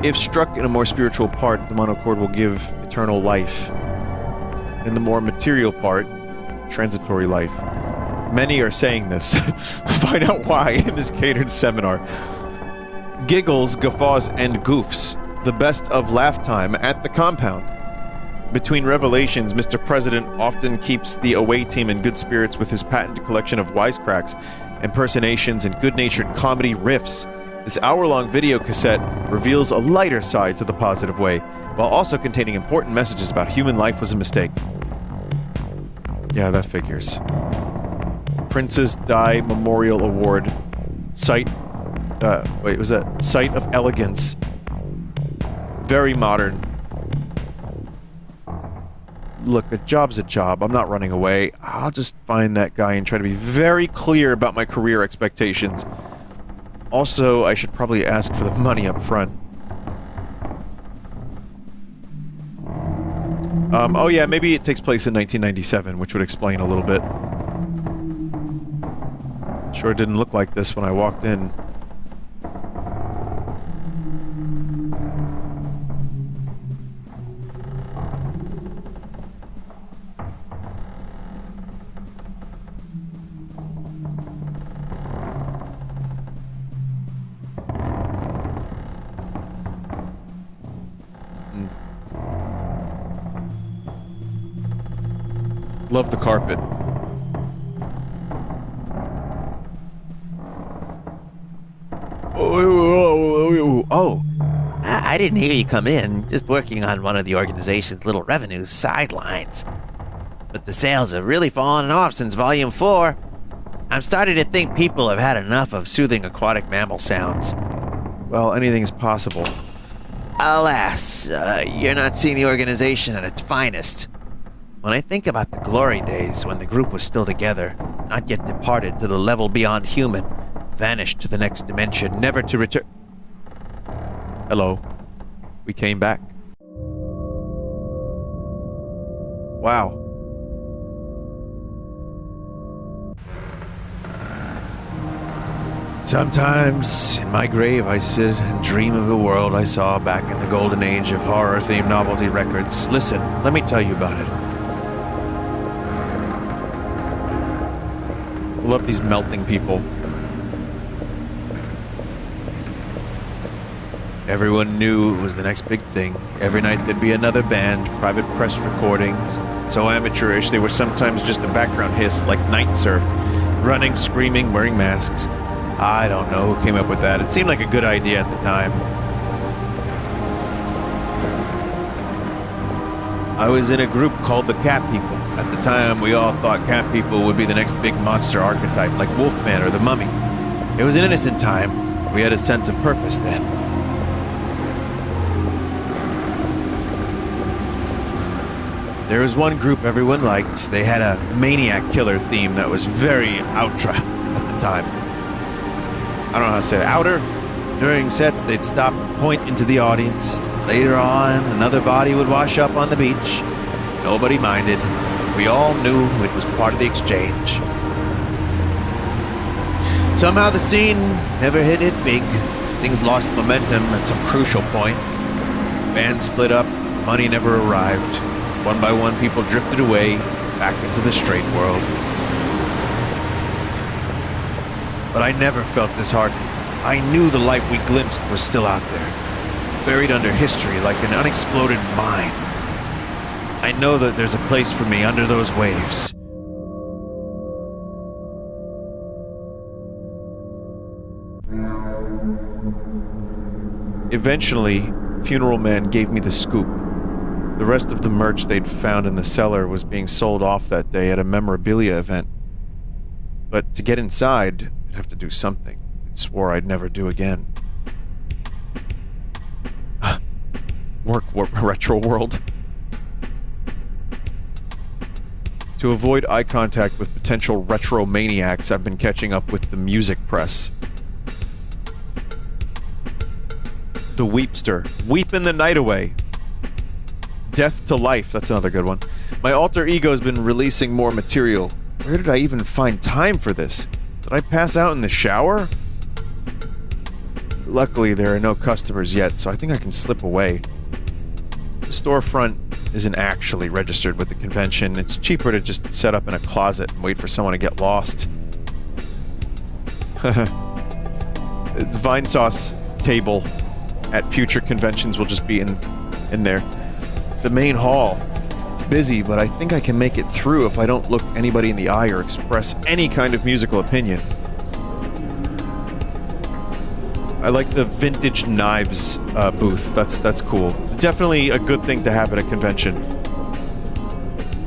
Speaker 1: If struck in a more spiritual part, the monochord will give eternal life. In the more material part, transitory life. Many are saying this. Find out why in this catered seminar. Giggles, guffaws, and goofs. The best of laugh time at the compound. Between revelations, Mr. President often keeps the away team in good spirits with his patented collection of wisecracks, impersonations, and good-natured comedy riffs. This hour-long video cassette reveals a lighter side to the positive way, while also containing important messages about human life was a mistake. Yeah, that figures. Princess Di Memorial Award. Site of Elegance. Very modern. Look, a job's a job. I'm not running away. I'll just find that guy and try to be very clear about my career expectations. Also, I should probably ask for the money up front. Oh yeah, maybe it takes place in 1997, which would explain a little bit. Sure didn't look like this when I walked in. Love the carpet.
Speaker 4: Oh, I didn't hear you come in. Just working on one of the organization's little revenue sidelines. But the sales have really fallen off since Volume 4. I'm starting to think people have had enough of soothing aquatic mammal sounds.
Speaker 1: Well, anything is possible.
Speaker 4: Alas, you're not seeing the organization at its finest. When I think about the glory days when the group was still together, not yet departed to the level beyond human, vanished to the next dimension, never to return.
Speaker 1: Hello. We came back. Wow.
Speaker 2: Sometimes, in my grave, I sit and dream of the world I saw back in the golden age of horror-themed novelty records. Listen, let me tell you about it.
Speaker 1: I love these melting people.
Speaker 2: Everyone knew it was the next big thing. Every night there'd be another band, private press recordings. So amateurish, they were sometimes just a background hiss like Night Surf. Running, screaming, wearing masks. I don't know who came up with that. It seemed like a good idea at the time. I was in a group called the Cat People. At the time, we all thought Cat People would be the next big monster archetype, like Wolfman or the Mummy. It was an innocent time. We had a sense of purpose then. There was one group everyone liked. They had a maniac killer theme that was very outra at the time. I don't know how to say it. Outer? During sets, they'd stop and point into the audience. Later on, another body would wash up on the beach. Nobody minded. We all knew it was part of the exchange. Somehow the scene never hit it big. Things lost momentum at some crucial point. Bands split up. Money never arrived. One by one, people drifted away, back into the straight world. But I never felt disheartened. I knew the life we glimpsed was still out there, buried under history like an unexploded mine. I know that there's a place for me under those waves.
Speaker 1: Eventually, Funeral Man gave me the scoop. The rest of the merch they'd found in the cellar was being sold off that day at a memorabilia event. But to get inside, I'd have to do something I swore I'd never do again. Work, Retro World. To avoid eye contact with potential retro maniacs, I've been catching up with the music press. The Weepster. Weepin' the night away. Death to Life. That's another good one. My alter ego's been releasing more material. Where did I even find time for this? Did I pass out in the shower? Luckily, there are no customers yet, so I think I can slip away. The storefront isn't actually registered with the convention. It's cheaper to just set up in a closet and wait for someone to get lost. The vine sauce table at future conventions will just be in there. The main hall, it's busy, but I think I can make it through if I don't look anybody in the eye or express any kind of musical opinion. I like the vintage knives booth. That's cool. Definitely a good thing to have at a convention.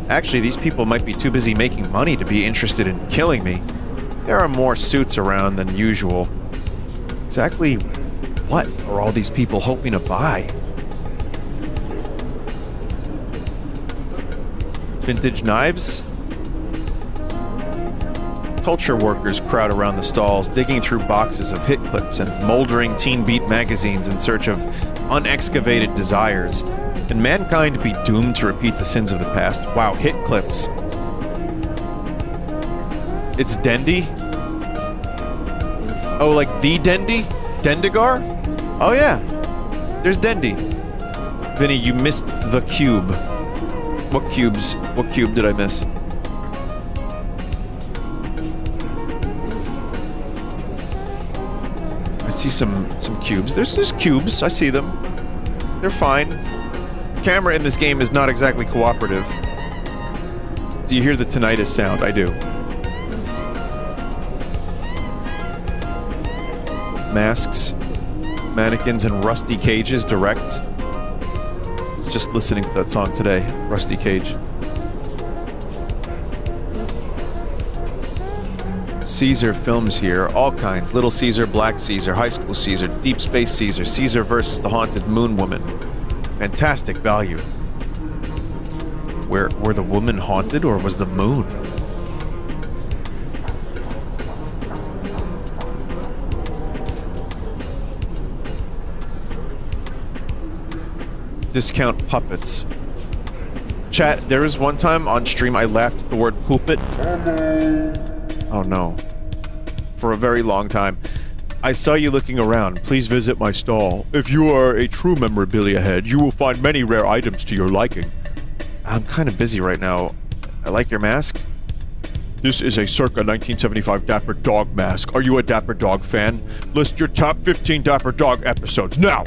Speaker 1: Actually, these people might be too busy making money to be interested in killing me. There are more suits around than usual. Exactly what are all these people hoping to buy? Vintage knives? Culture workers crowd around the stalls, digging through boxes of hit clips and moldering Teen Beat magazines in search of unexcavated desires. Can mankind be doomed to repeat the sins of the past? Wow, hit clips. It's Dendy? Oh, like the Dendy? Dendigar? Oh yeah, there's Dendy. Vinny, you missed the cube. What cubes? What cube did I miss? I see some cubes. There's cubes. I see them. They're fine. The camera in this game is not exactly cooperative. Do you hear the tinnitus sound? I do. Masks, mannequins, and rusty cages direct. I was just listening to that song today, Rusty Cage. Caesar films here, all kinds. Little Caesar, Black Caesar, High School Caesar, Deep Space Caesar, Caesar versus the Haunted Moon Woman. Fantastic value. Were the woman haunted, or was the moon? Discount puppets. Chat, there was one time on stream I laughed at the word poopet. Oh no. For a very long time. I saw you looking around. Please visit my stall. If you are a true memorabilia head, you will find many rare items to your liking. I'm kind of busy right now. I like your mask. This is a circa 1975 Dapper Dog mask. Are you a Dapper Dog fan? List your top 15 Dapper Dog episodes now!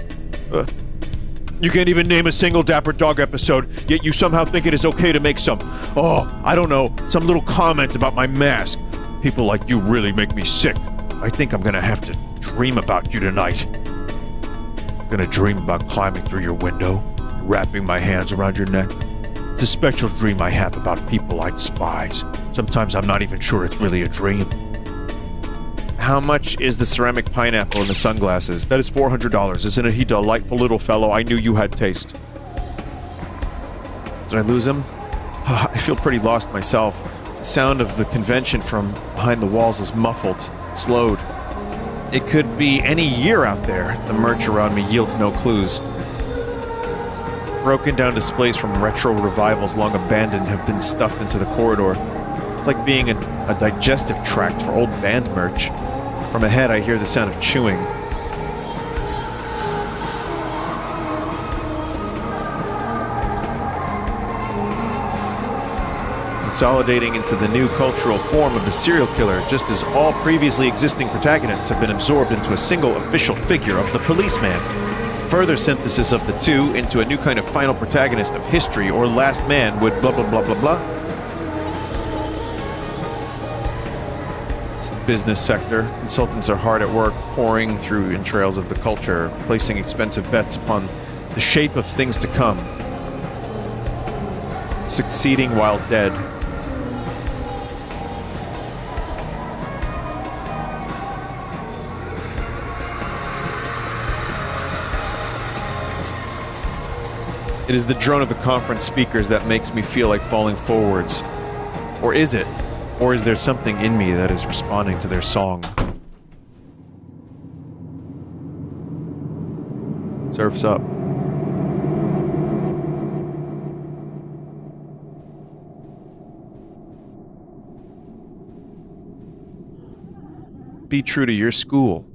Speaker 1: You can't even name a single Dapper Dog episode, yet you somehow think it is okay to make some, I don't know, some little comment about my mask. People like you really make me sick. I think I'm gonna have to dream about you tonight. I'm gonna dream about climbing through your window, wrapping my hands around your neck. It's a special dream I have about people I despise. Sometimes I'm not even sure it's really a dream. How much is the ceramic pineapple and the sunglasses? That is $400. Isn't he a delightful little fellow? I knew you had taste. Did I lose him? I feel pretty lost myself. The sound of the convention from behind the walls is muffled, slowed. It could be any year out there. The merch around me yields no clues. Broken down displays from retro revivals long abandoned have been stuffed into the corridor. It's like being a digestive tract for old band merch. From ahead, I hear the sound of chewing. Consolidating into the new cultural form of the serial killer, just as all previously existing protagonists have been absorbed into a single official figure of the policeman. Further synthesis of the two into a new kind of final protagonist of history or last man would blah blah blah blah blah. Business sector. Consultants are hard at work, pouring through entrails of the culture, placing expensive bets upon the shape of things to come. Succeeding while dead. It is the drone of the conference speakers that makes me feel like falling forwards. Or is it? Or is there something in me that is responding to their song? Surf's up. Be true to your school.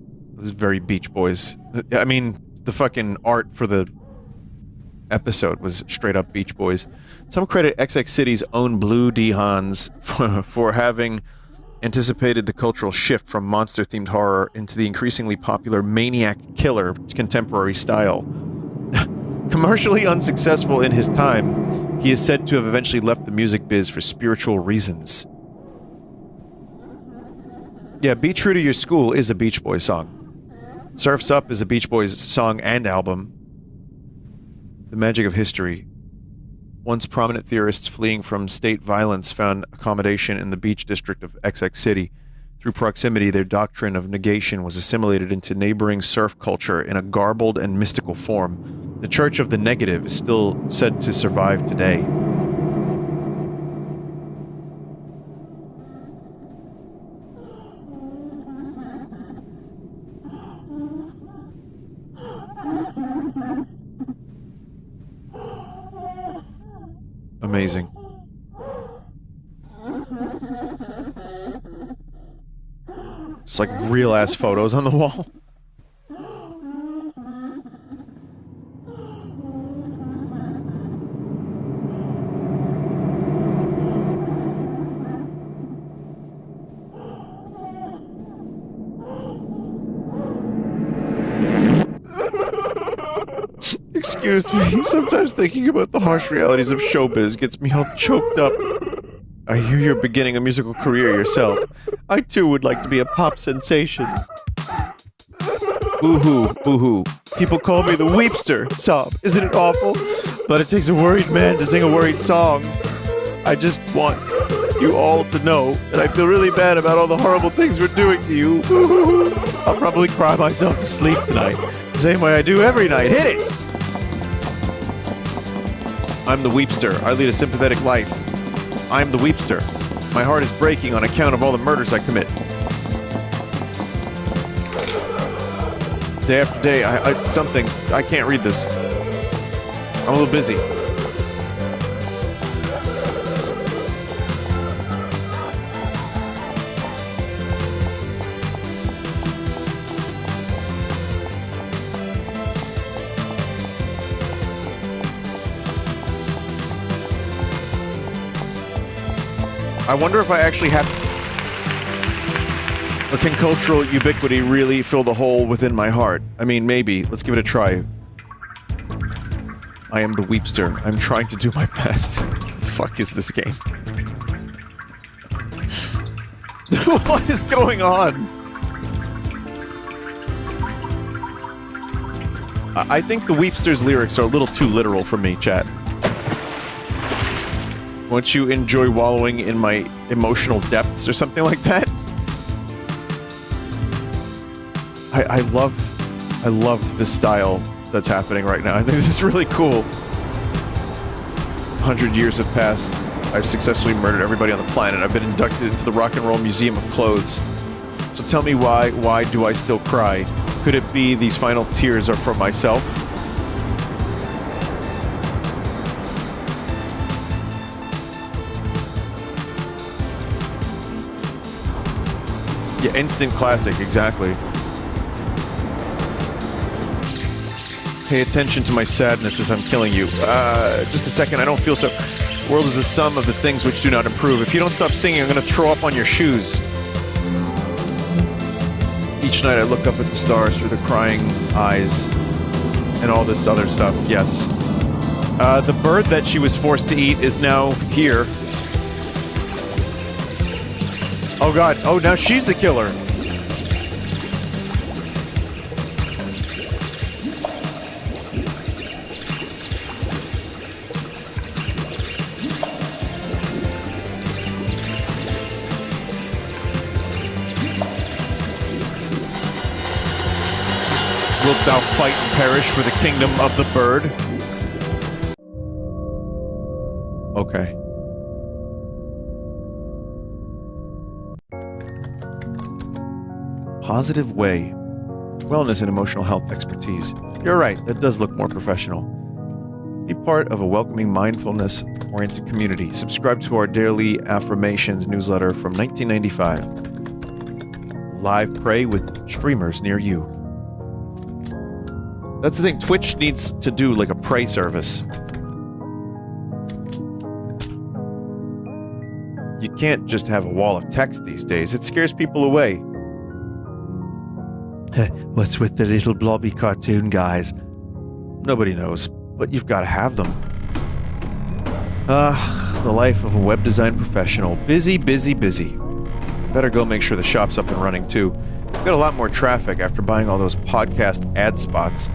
Speaker 1: This is very Beach Boys. I mean, the fucking art for the episode was straight up Beach Boys. Some credit XX City's own Blue D. Hans for having anticipated the cultural shift from monster-themed horror into the increasingly popular maniac killer contemporary style. Commercially unsuccessful in his time, he is said to have eventually left the music biz for spiritual reasons. Yeah, Be True to Your School is a Beach Boys song. Surf's Up is a Beach Boys song and album. The Magic of History. Once prominent theorists fleeing from state violence found accommodation in the beach district of XX City. Through proximity, their doctrine of negation was assimilated into neighboring surf culture in a garbled and mystical form. The Church of the Negative is still said to survive today. Amazing. It's like real-ass photos on the wall. Excuse me, sometimes thinking about the harsh realities of showbiz gets me all choked up. I hear you're beginning a musical career yourself. I too would like to be a pop sensation. Boo-hoo, boo-hoo. People call me the Weepster. Sob, isn't it awful? But it takes a worried man to sing a worried song. I just want you all to know that I feel really bad about all the horrible things we're doing to you. Boo-hoo. I'll probably cry myself to sleep tonight. The same way I do every night. Hit it! I'm the Weepster. I lead a sympathetic life. I'm the Weepster. My heart is breaking on account of all the murders I commit. Day after day, I can't read this. I'm a little busy. I wonder if I actually have... Or can cultural ubiquity really fill the hole within my heart? I mean, maybe. Let's give it a try. I am the Weepster. I'm trying to do my best. The fuck is this game? What is going on? I think the Weepster's lyrics are a little too literal for me, chat. Won't you enjoy wallowing in my emotional depths or something like that? I love this style that's happening right now. I think this is really cool. 100 years have passed. I've successfully murdered everybody on the planet. I've been inducted into the Rock and Roll Museum of Clothes. So tell me why do I still cry? Could it be these final tears are for myself? Yeah, instant classic, exactly. Pay attention to my sadness as I'm killing you. Just a second, I don't feel so... The world is the sum of the things which do not improve. If you don't stop singing, I'm gonna throw up on your shoes. Each night I look up at the stars through the crying eyes. And all this other stuff, yes. The bird that she was forced to eat is now here. Oh god, oh now she's the killer! Wilt thou fight and perish for the kingdom of the bird? Okay. Positive Way. Wellness and emotional health expertise. You're right, that does look more professional. Be part of a welcoming, mindfulness-oriented community. Subscribe to our daily affirmations newsletter from 1995. live prey with streamers near you. That's the thing, Twitch needs to do like a prey service. You can't just have a wall of text these days. It scares people away. What's with the little blobby cartoon guys? Nobody knows, but you've got to have them. The life of a web design professional. Busy, busy, busy. Better go make sure the shop's up and running too. We've got a lot more traffic after buying all those podcast ad spots.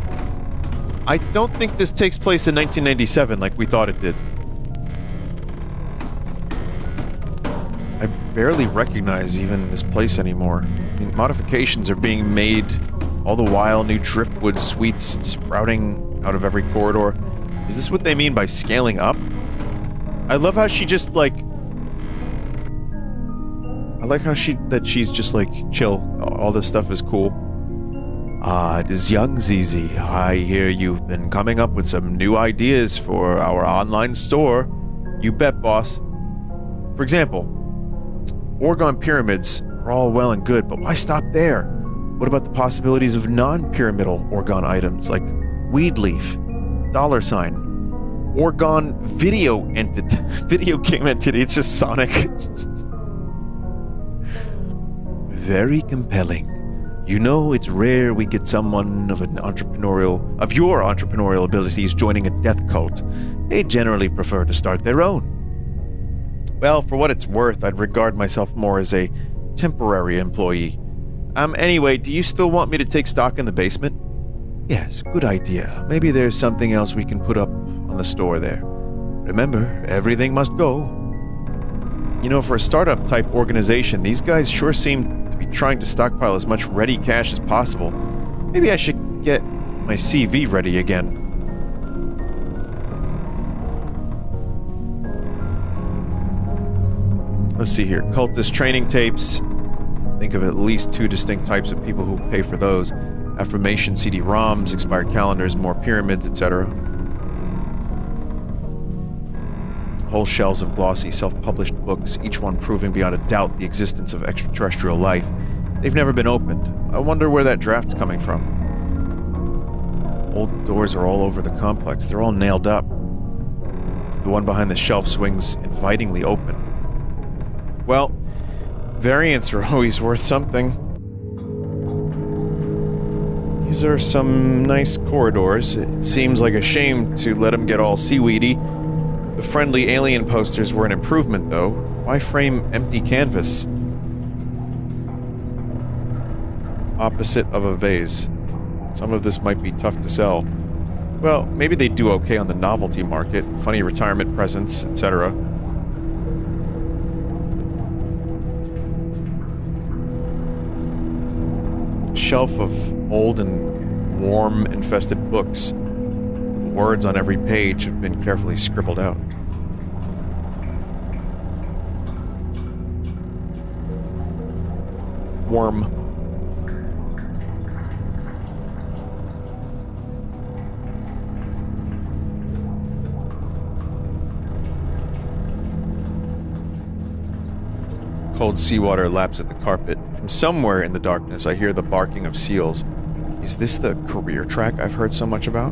Speaker 1: I don't think this takes place in 1997 like we thought it did. I barely recognize even this place anymore. I mean, modifications are being made all the while, new driftwood suites sprouting out of every corridor. Is this what they mean by scaling up? I love how she just, like... I like how she's just, like, chill. All this stuff is cool. It is young Zizi. I hear you've been coming up with some new ideas for our online store. You bet, boss. For example, Orgon pyramids are all well and good, but why stop there? What about the possibilities of non-pyramidal Orgon items like weed leaf, dollar sign, Orgon video game entity? It's just Sonic. Very compelling. You know, it's rare we get someone of your entrepreneurial abilities joining a death cult. They generally prefer to start their own. Well, for what it's worth, I'd regard myself more as a temporary employee. Anyway, do you still want me to take stock in the basement? Yes, good idea. Maybe there's something else we can put up on the store there. Remember, everything must go. You know, for a startup-type organization, these guys sure seem to be trying to stockpile as much ready cash as possible. Maybe I should get my CV ready again. Let's see here. Cultist training tapes. Think of at least 2 distinct types of people who pay for those. Affirmation CD-ROMs, expired calendars, more pyramids, etc. Whole shelves of glossy, self-published books, each one proving beyond a doubt the existence of extraterrestrial life. They've never been opened. I wonder where that draft's coming from. Old doors are all over the complex. They're all nailed up. The one behind the shelf swings invitingly open. Well, variants are always worth something. These are some nice corridors. It seems like a shame to let them get all seaweedy. The friendly alien posters were an improvement, though. Why frame empty canvas? Opposite of a vase. Some of this might be tough to sell. Well, maybe they do okay on the novelty market. Funny retirement presents, etc. Shelf of old and worm-infested books. The words on every page have been carefully scribbled out. Worm. Cold seawater laps at the carpet. From somewhere in the darkness, I hear the barking of seals. Is this the career track I've heard so much about?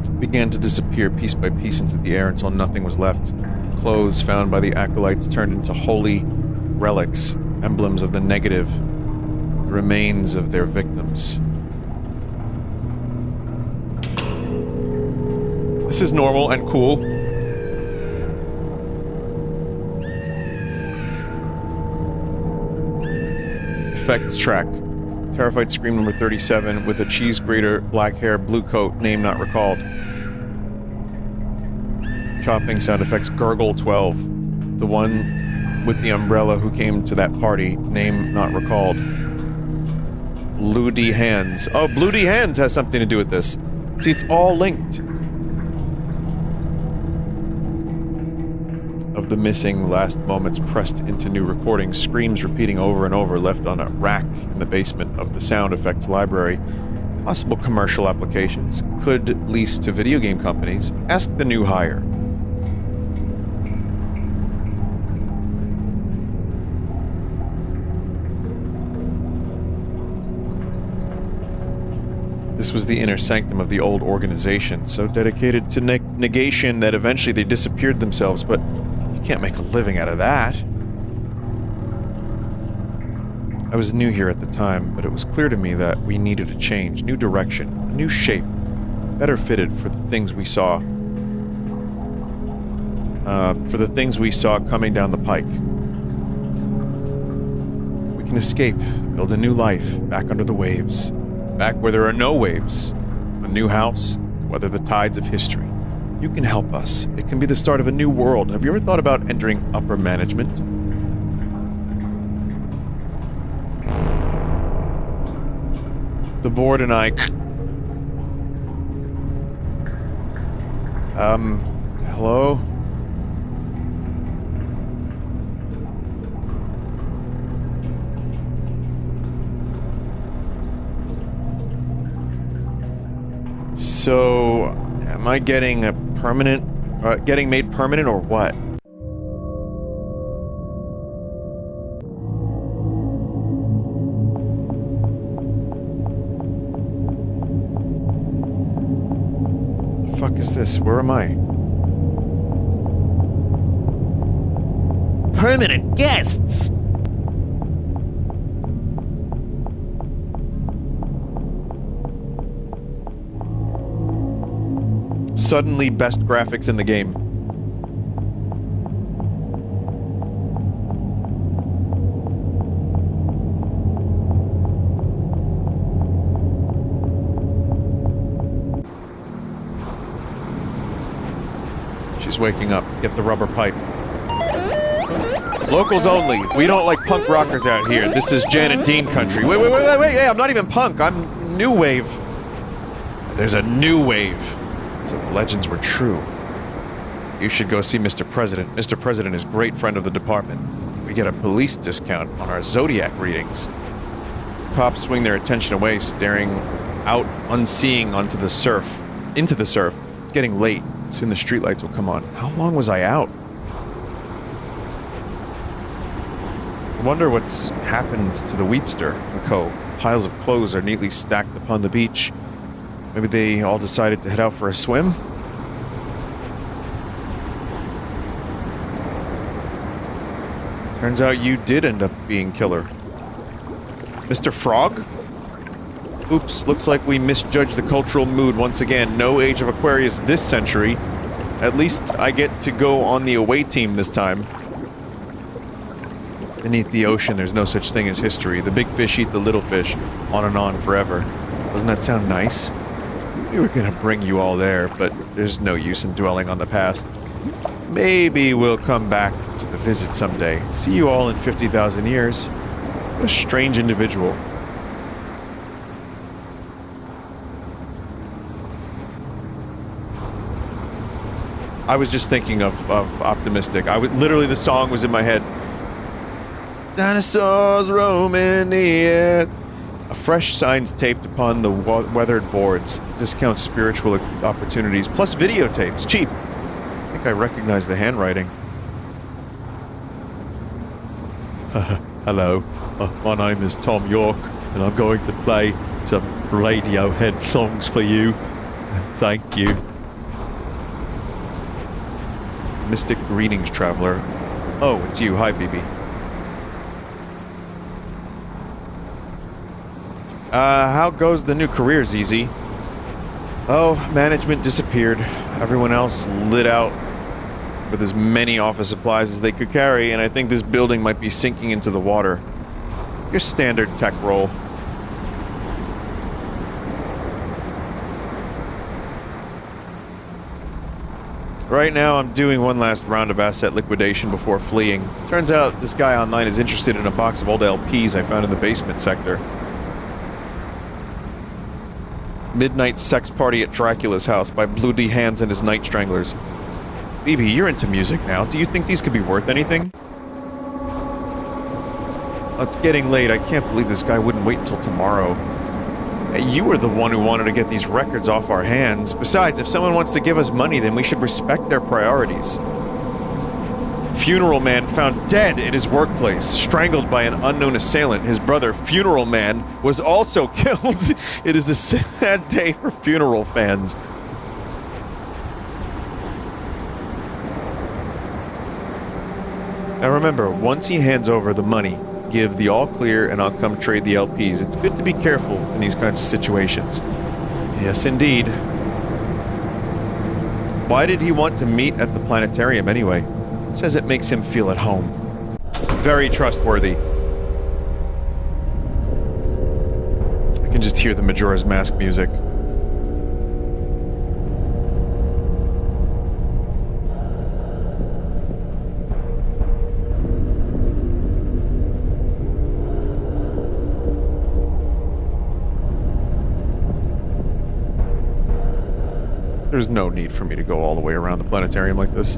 Speaker 1: It began to disappear piece by piece into the air until nothing was left. Clothes found by the acolytes turned into holy relics, emblems of the negative, the remains of their victims. This is normal and cool. Effects track. Terrified Scream number 37 with a cheese grater, black hair, blue coat, name not recalled. Chopping sound effects, Gurgle 12. The one with the umbrella who came to that party, name not recalled. Bloody Hands. Oh, Bloody Hands has something to do with this. See, it's all linked. Of the missing last moments pressed into new recordings, screams repeating over and over left on a rack in the basement of the sound effects library. Possible commercial applications. Could lease to video game companies. Ask the new hire. This was the inner sanctum of the old organization, so dedicated to negation that eventually they disappeared themselves, but you can't make a living out of that. I was new here at the time, but it was clear to me that we needed a change, new direction, a new shape, better fitted for the things we saw. Coming down the pike. We can escape, build a new life, back under the waves. Back where there are no waves. A new house, weather the tides of history. You can help us. It can be the start of a new world. Have you ever thought about entering upper management? The board and I... hello? So, am I getting a permanent... getting made permanent or what? The fuck is this? Where am I?
Speaker 4: Permanent guests!
Speaker 1: Suddenly best graphics in the game. She's waking up. Get the rubber pipe. Locals only. We don't like punk rockers out here. This is Janet Dean country. Wait. Hey, I'm not even punk. I'm new wave. There's a new wave. So the legends were true. You should go see Mr. President. Mr. President is a great friend of the department. We get a police discount on our Zodiac readings. Cops swing their attention away, staring out, unseeing into the surf. It's getting late. Soon the streetlights will come on. How long was I out? I wonder what's happened to the Weepster and Co. Piles of clothes are neatly stacked upon the beach. Maybe they all decided to head out for a swim? Turns out you did end up being killer. Mr. Frog? Oops, looks like we misjudged the cultural mood once again. No Age of Aquarius this century. At least I get to go on the away team this time. Beneath the ocean, there's no such thing as history. The big fish eat the little fish. On and on forever. Doesn't that sound nice? We were gonna bring you all there, but there's no use in dwelling on the past. Maybe we'll come back to the visit someday. See you all in 50,000 years. What a strange individual. I was just thinking of Optimistic. Literally the song was in my head. Dinosaurs roaming the air. A fresh sign's taped upon the weathered boards. Discounts spiritual opportunities, plus videotapes. Cheap. I think I recognize the handwriting.
Speaker 3: Hello, my name is Tom York, and I'm going to play some Radiohead songs for you. Thank you.
Speaker 1: Mystic greetings, traveler. Oh, it's you. Hi, BB. How goes the new career, ZZ? Oh, management disappeared. Everyone else lit out with as many office supplies as they could carry, and I think this building might be sinking into the water. Your standard tech role. Right now, I'm doing one last round of asset liquidation before fleeing. Turns out this guy online is interested in a box of old LPs I found in the basement sector. Midnight sex party at Dracula's house by Blue D. Hands and his night stranglers. BB, you're into music now. Do you think these could be worth anything? It's getting late. I can't believe this guy wouldn't wait until tomorrow. Hey, You were the one who wanted to get these records off our hands. Besides, if someone wants to give us money, then we should respect their priorities. Funeral Man found dead in his workplace, strangled by an unknown assailant. His brother, Funeral Man, was also killed. It is a sad day for funeral fans. Now remember, once he hands over the money, give the all clear and I'll come trade the LPs. It's good to be careful in these kinds of situations. Yes, indeed. Why did he want to meet at the planetarium anyway? Says it makes him feel at home. Very trustworthy. I can just hear the Majora's Mask music. There's no need for me to go all the way around the planetarium like this.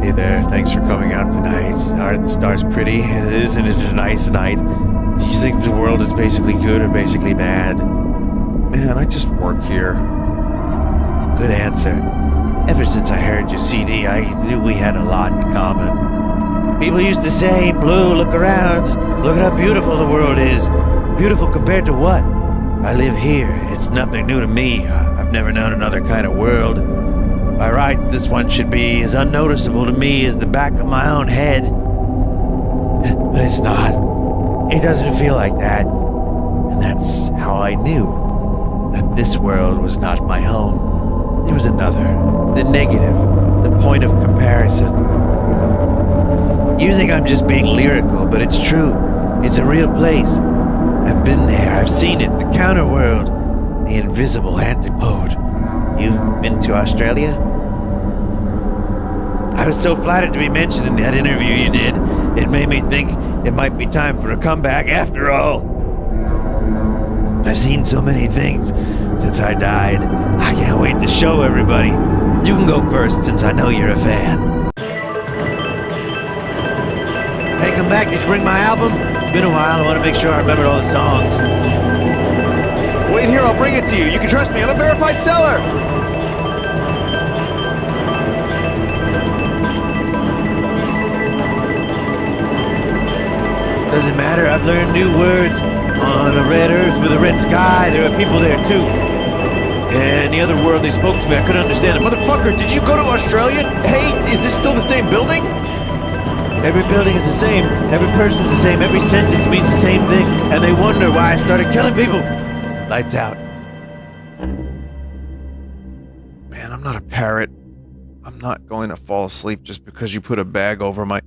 Speaker 1: Hey there, thanks for coming out tonight. Aren't the stars pretty? Isn't it a nice night? Do you think the world is basically good or basically bad? Man, I just work here. Good answer. Ever since I heard your CD, I knew we had a lot in common. People used to say, Blue, look around. Look at how beautiful the world is. Beautiful compared to what? I live here. It's nothing new to me. I've never known another kind of world. By rights, this one should be as unnoticeable to me as the back of my own head. But it's not. It doesn't feel like that. And that's how I knew that this world was not my home. There was another, the negative, the point of comparison. You think I'm just being lyrical, but it's true. It's a real place. I've been there, I've seen it, the counter world, the invisible antipode. You've been to Australia? I was so flattered to be mentioned in that interview you did. It made me think it might be time for a comeback after all. I've seen so many things since I died. I can't wait to show everybody. You can go first since I know you're a fan. Hey, come back. Did you bring my album? It's been a while. I want to make sure I remembered all the songs. Wait here. I'll bring it to you. You can trust me. I'm a verified seller. Doesn't matter. I've learned new words. On a red earth with a red sky, there are people there too. And the other world they spoke to me, I couldn't understand it. Motherfucker, did you go to Australia? Hey, is this still the same building? Every building is the same. Every person's the same. Every sentence means the same thing. And they wonder why I started killing people. Lights out. Man, I'm not a parrot. I'm not going to fall asleep just because you put a bag over my...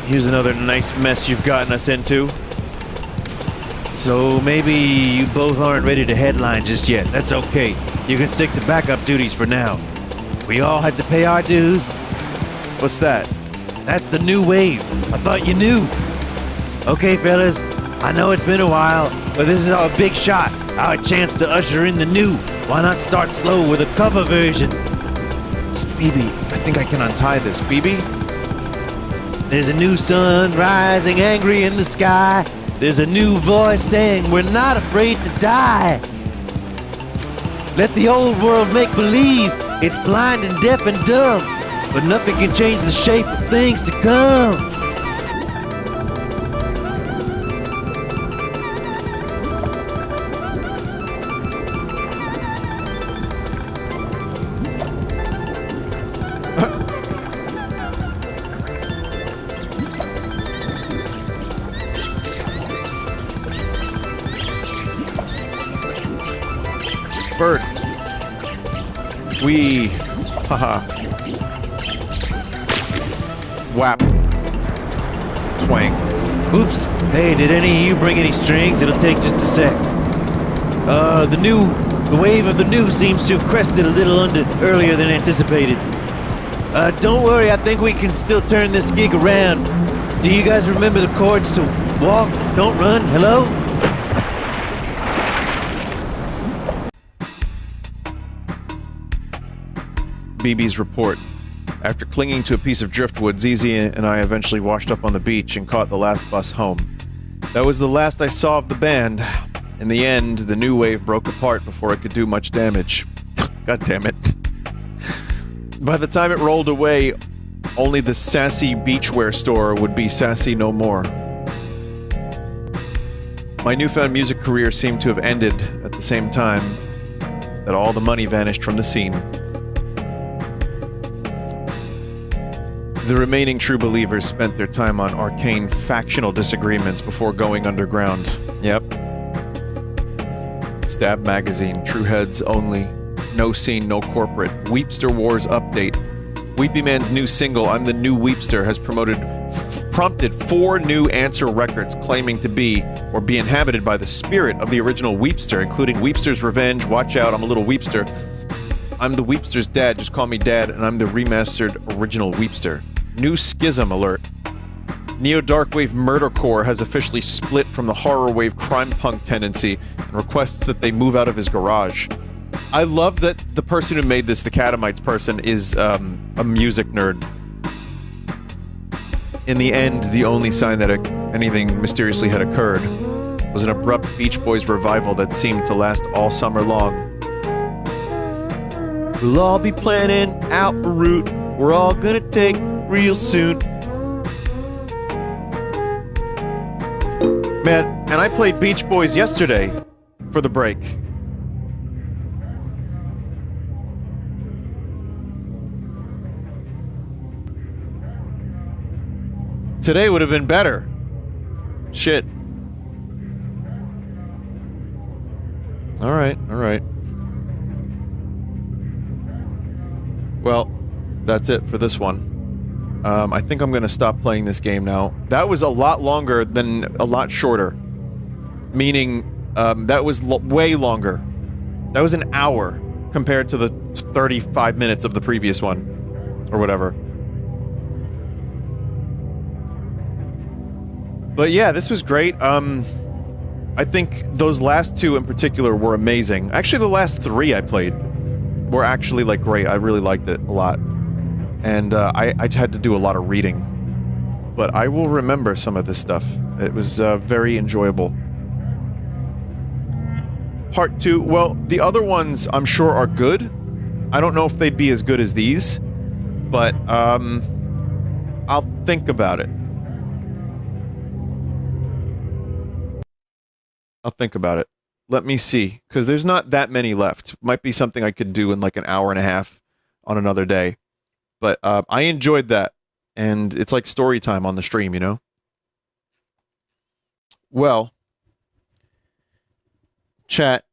Speaker 1: Here's another nice mess you've gotten us into. So maybe you both aren't ready to headline just yet. That's okay. You can stick to backup duties for now. We all had to pay our dues. What's that? That's the new wave. I thought you knew. Okay, fellas. I know it's been a while, but this is our big shot. Our chance to usher in the new. Why not start slow with a cover version? BB, I think I can untie this. BB? There's a new sun rising angry in the sky. There's a new voice saying we're not afraid to die. Let the old world make believe it's blind and deaf and dumb, but nothing can change the shape of things to come. Bird. We. Haha. Whap. Swang. Oops. Hey, did any of you bring any strings? It'll take just a sec. The wave of the new seems to have crested a little earlier than anticipated.
Speaker 2: Don't worry, I think we can still turn this gig around. Do you guys remember the chords to walk, don't run, hello?
Speaker 1: BB's report. After clinging to a piece of driftwood, Zizi and I eventually washed up on the beach and caught the last bus home. That was the last I saw of the band. In the end, the new wave broke apart before it could do much damage. God damn it. By the time it rolled away, only the sassy beachwear store would be sassy no more. My newfound music career seemed to have ended at the same time that all the money vanished from the scene. The remaining true believers spent their time on arcane factional disagreements before going underground. Yep. Stab Magazine, True Heads Only, No Scene, No Corporate, Weepster Wars Update. Weepy Man's new single, I'm the New Weepster, has prompted 4 new Answer records claiming to be, or be inhabited by the spirit of the original Weepster, including Weepster's Revenge, Watch Out, I'm a Little Weepster, I'm the Weepster's Dad, Just Call Me Dad, and I'm the remastered original Weepster. New Schism alert. Neo-Darkwave Murdercore has officially split from the horror wave crime punk tendency and requests that they move out of his garage. I love that the person who made this, the Catamites person, is a music nerd. In the end, the only sign that anything mysteriously had occurred was an abrupt Beach Boys revival that seemed to last all summer long. We'll all be planning out a route we're all gonna take real soon. Man, and I played Beach Boys yesterday for the break. Today would have been better. Shit. Alright, alright. Well, that's it for this one. I think I'm gonna stop playing this game now. That was a lot longer than a lot shorter. Meaning, that was way longer. That was an hour compared to the 35 minutes of the previous one. Or whatever. But yeah, this was great. I think those last 2 in particular were amazing. Actually, the last 3 I played were actually, like, great. I really liked it a lot. And, I had to do a lot of reading. But I will remember some of this stuff. It was, very enjoyable. Part 2, well, the other ones I'm sure are good. I don't know if they'd be as good as these. But, I'll think about it. I'll think about it. Let me see, because there's not that many left. Might be something I could do in like an hour and a half on another day. But I enjoyed that, and it's like story time on the stream, you know? Well, chat,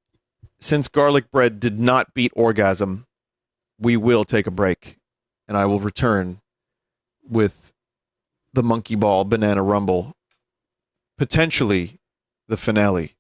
Speaker 1: since garlic bread did not beat orgasm, we will take a break, and I will return with the Monkey Ball Banana Rumble, potentially the finale.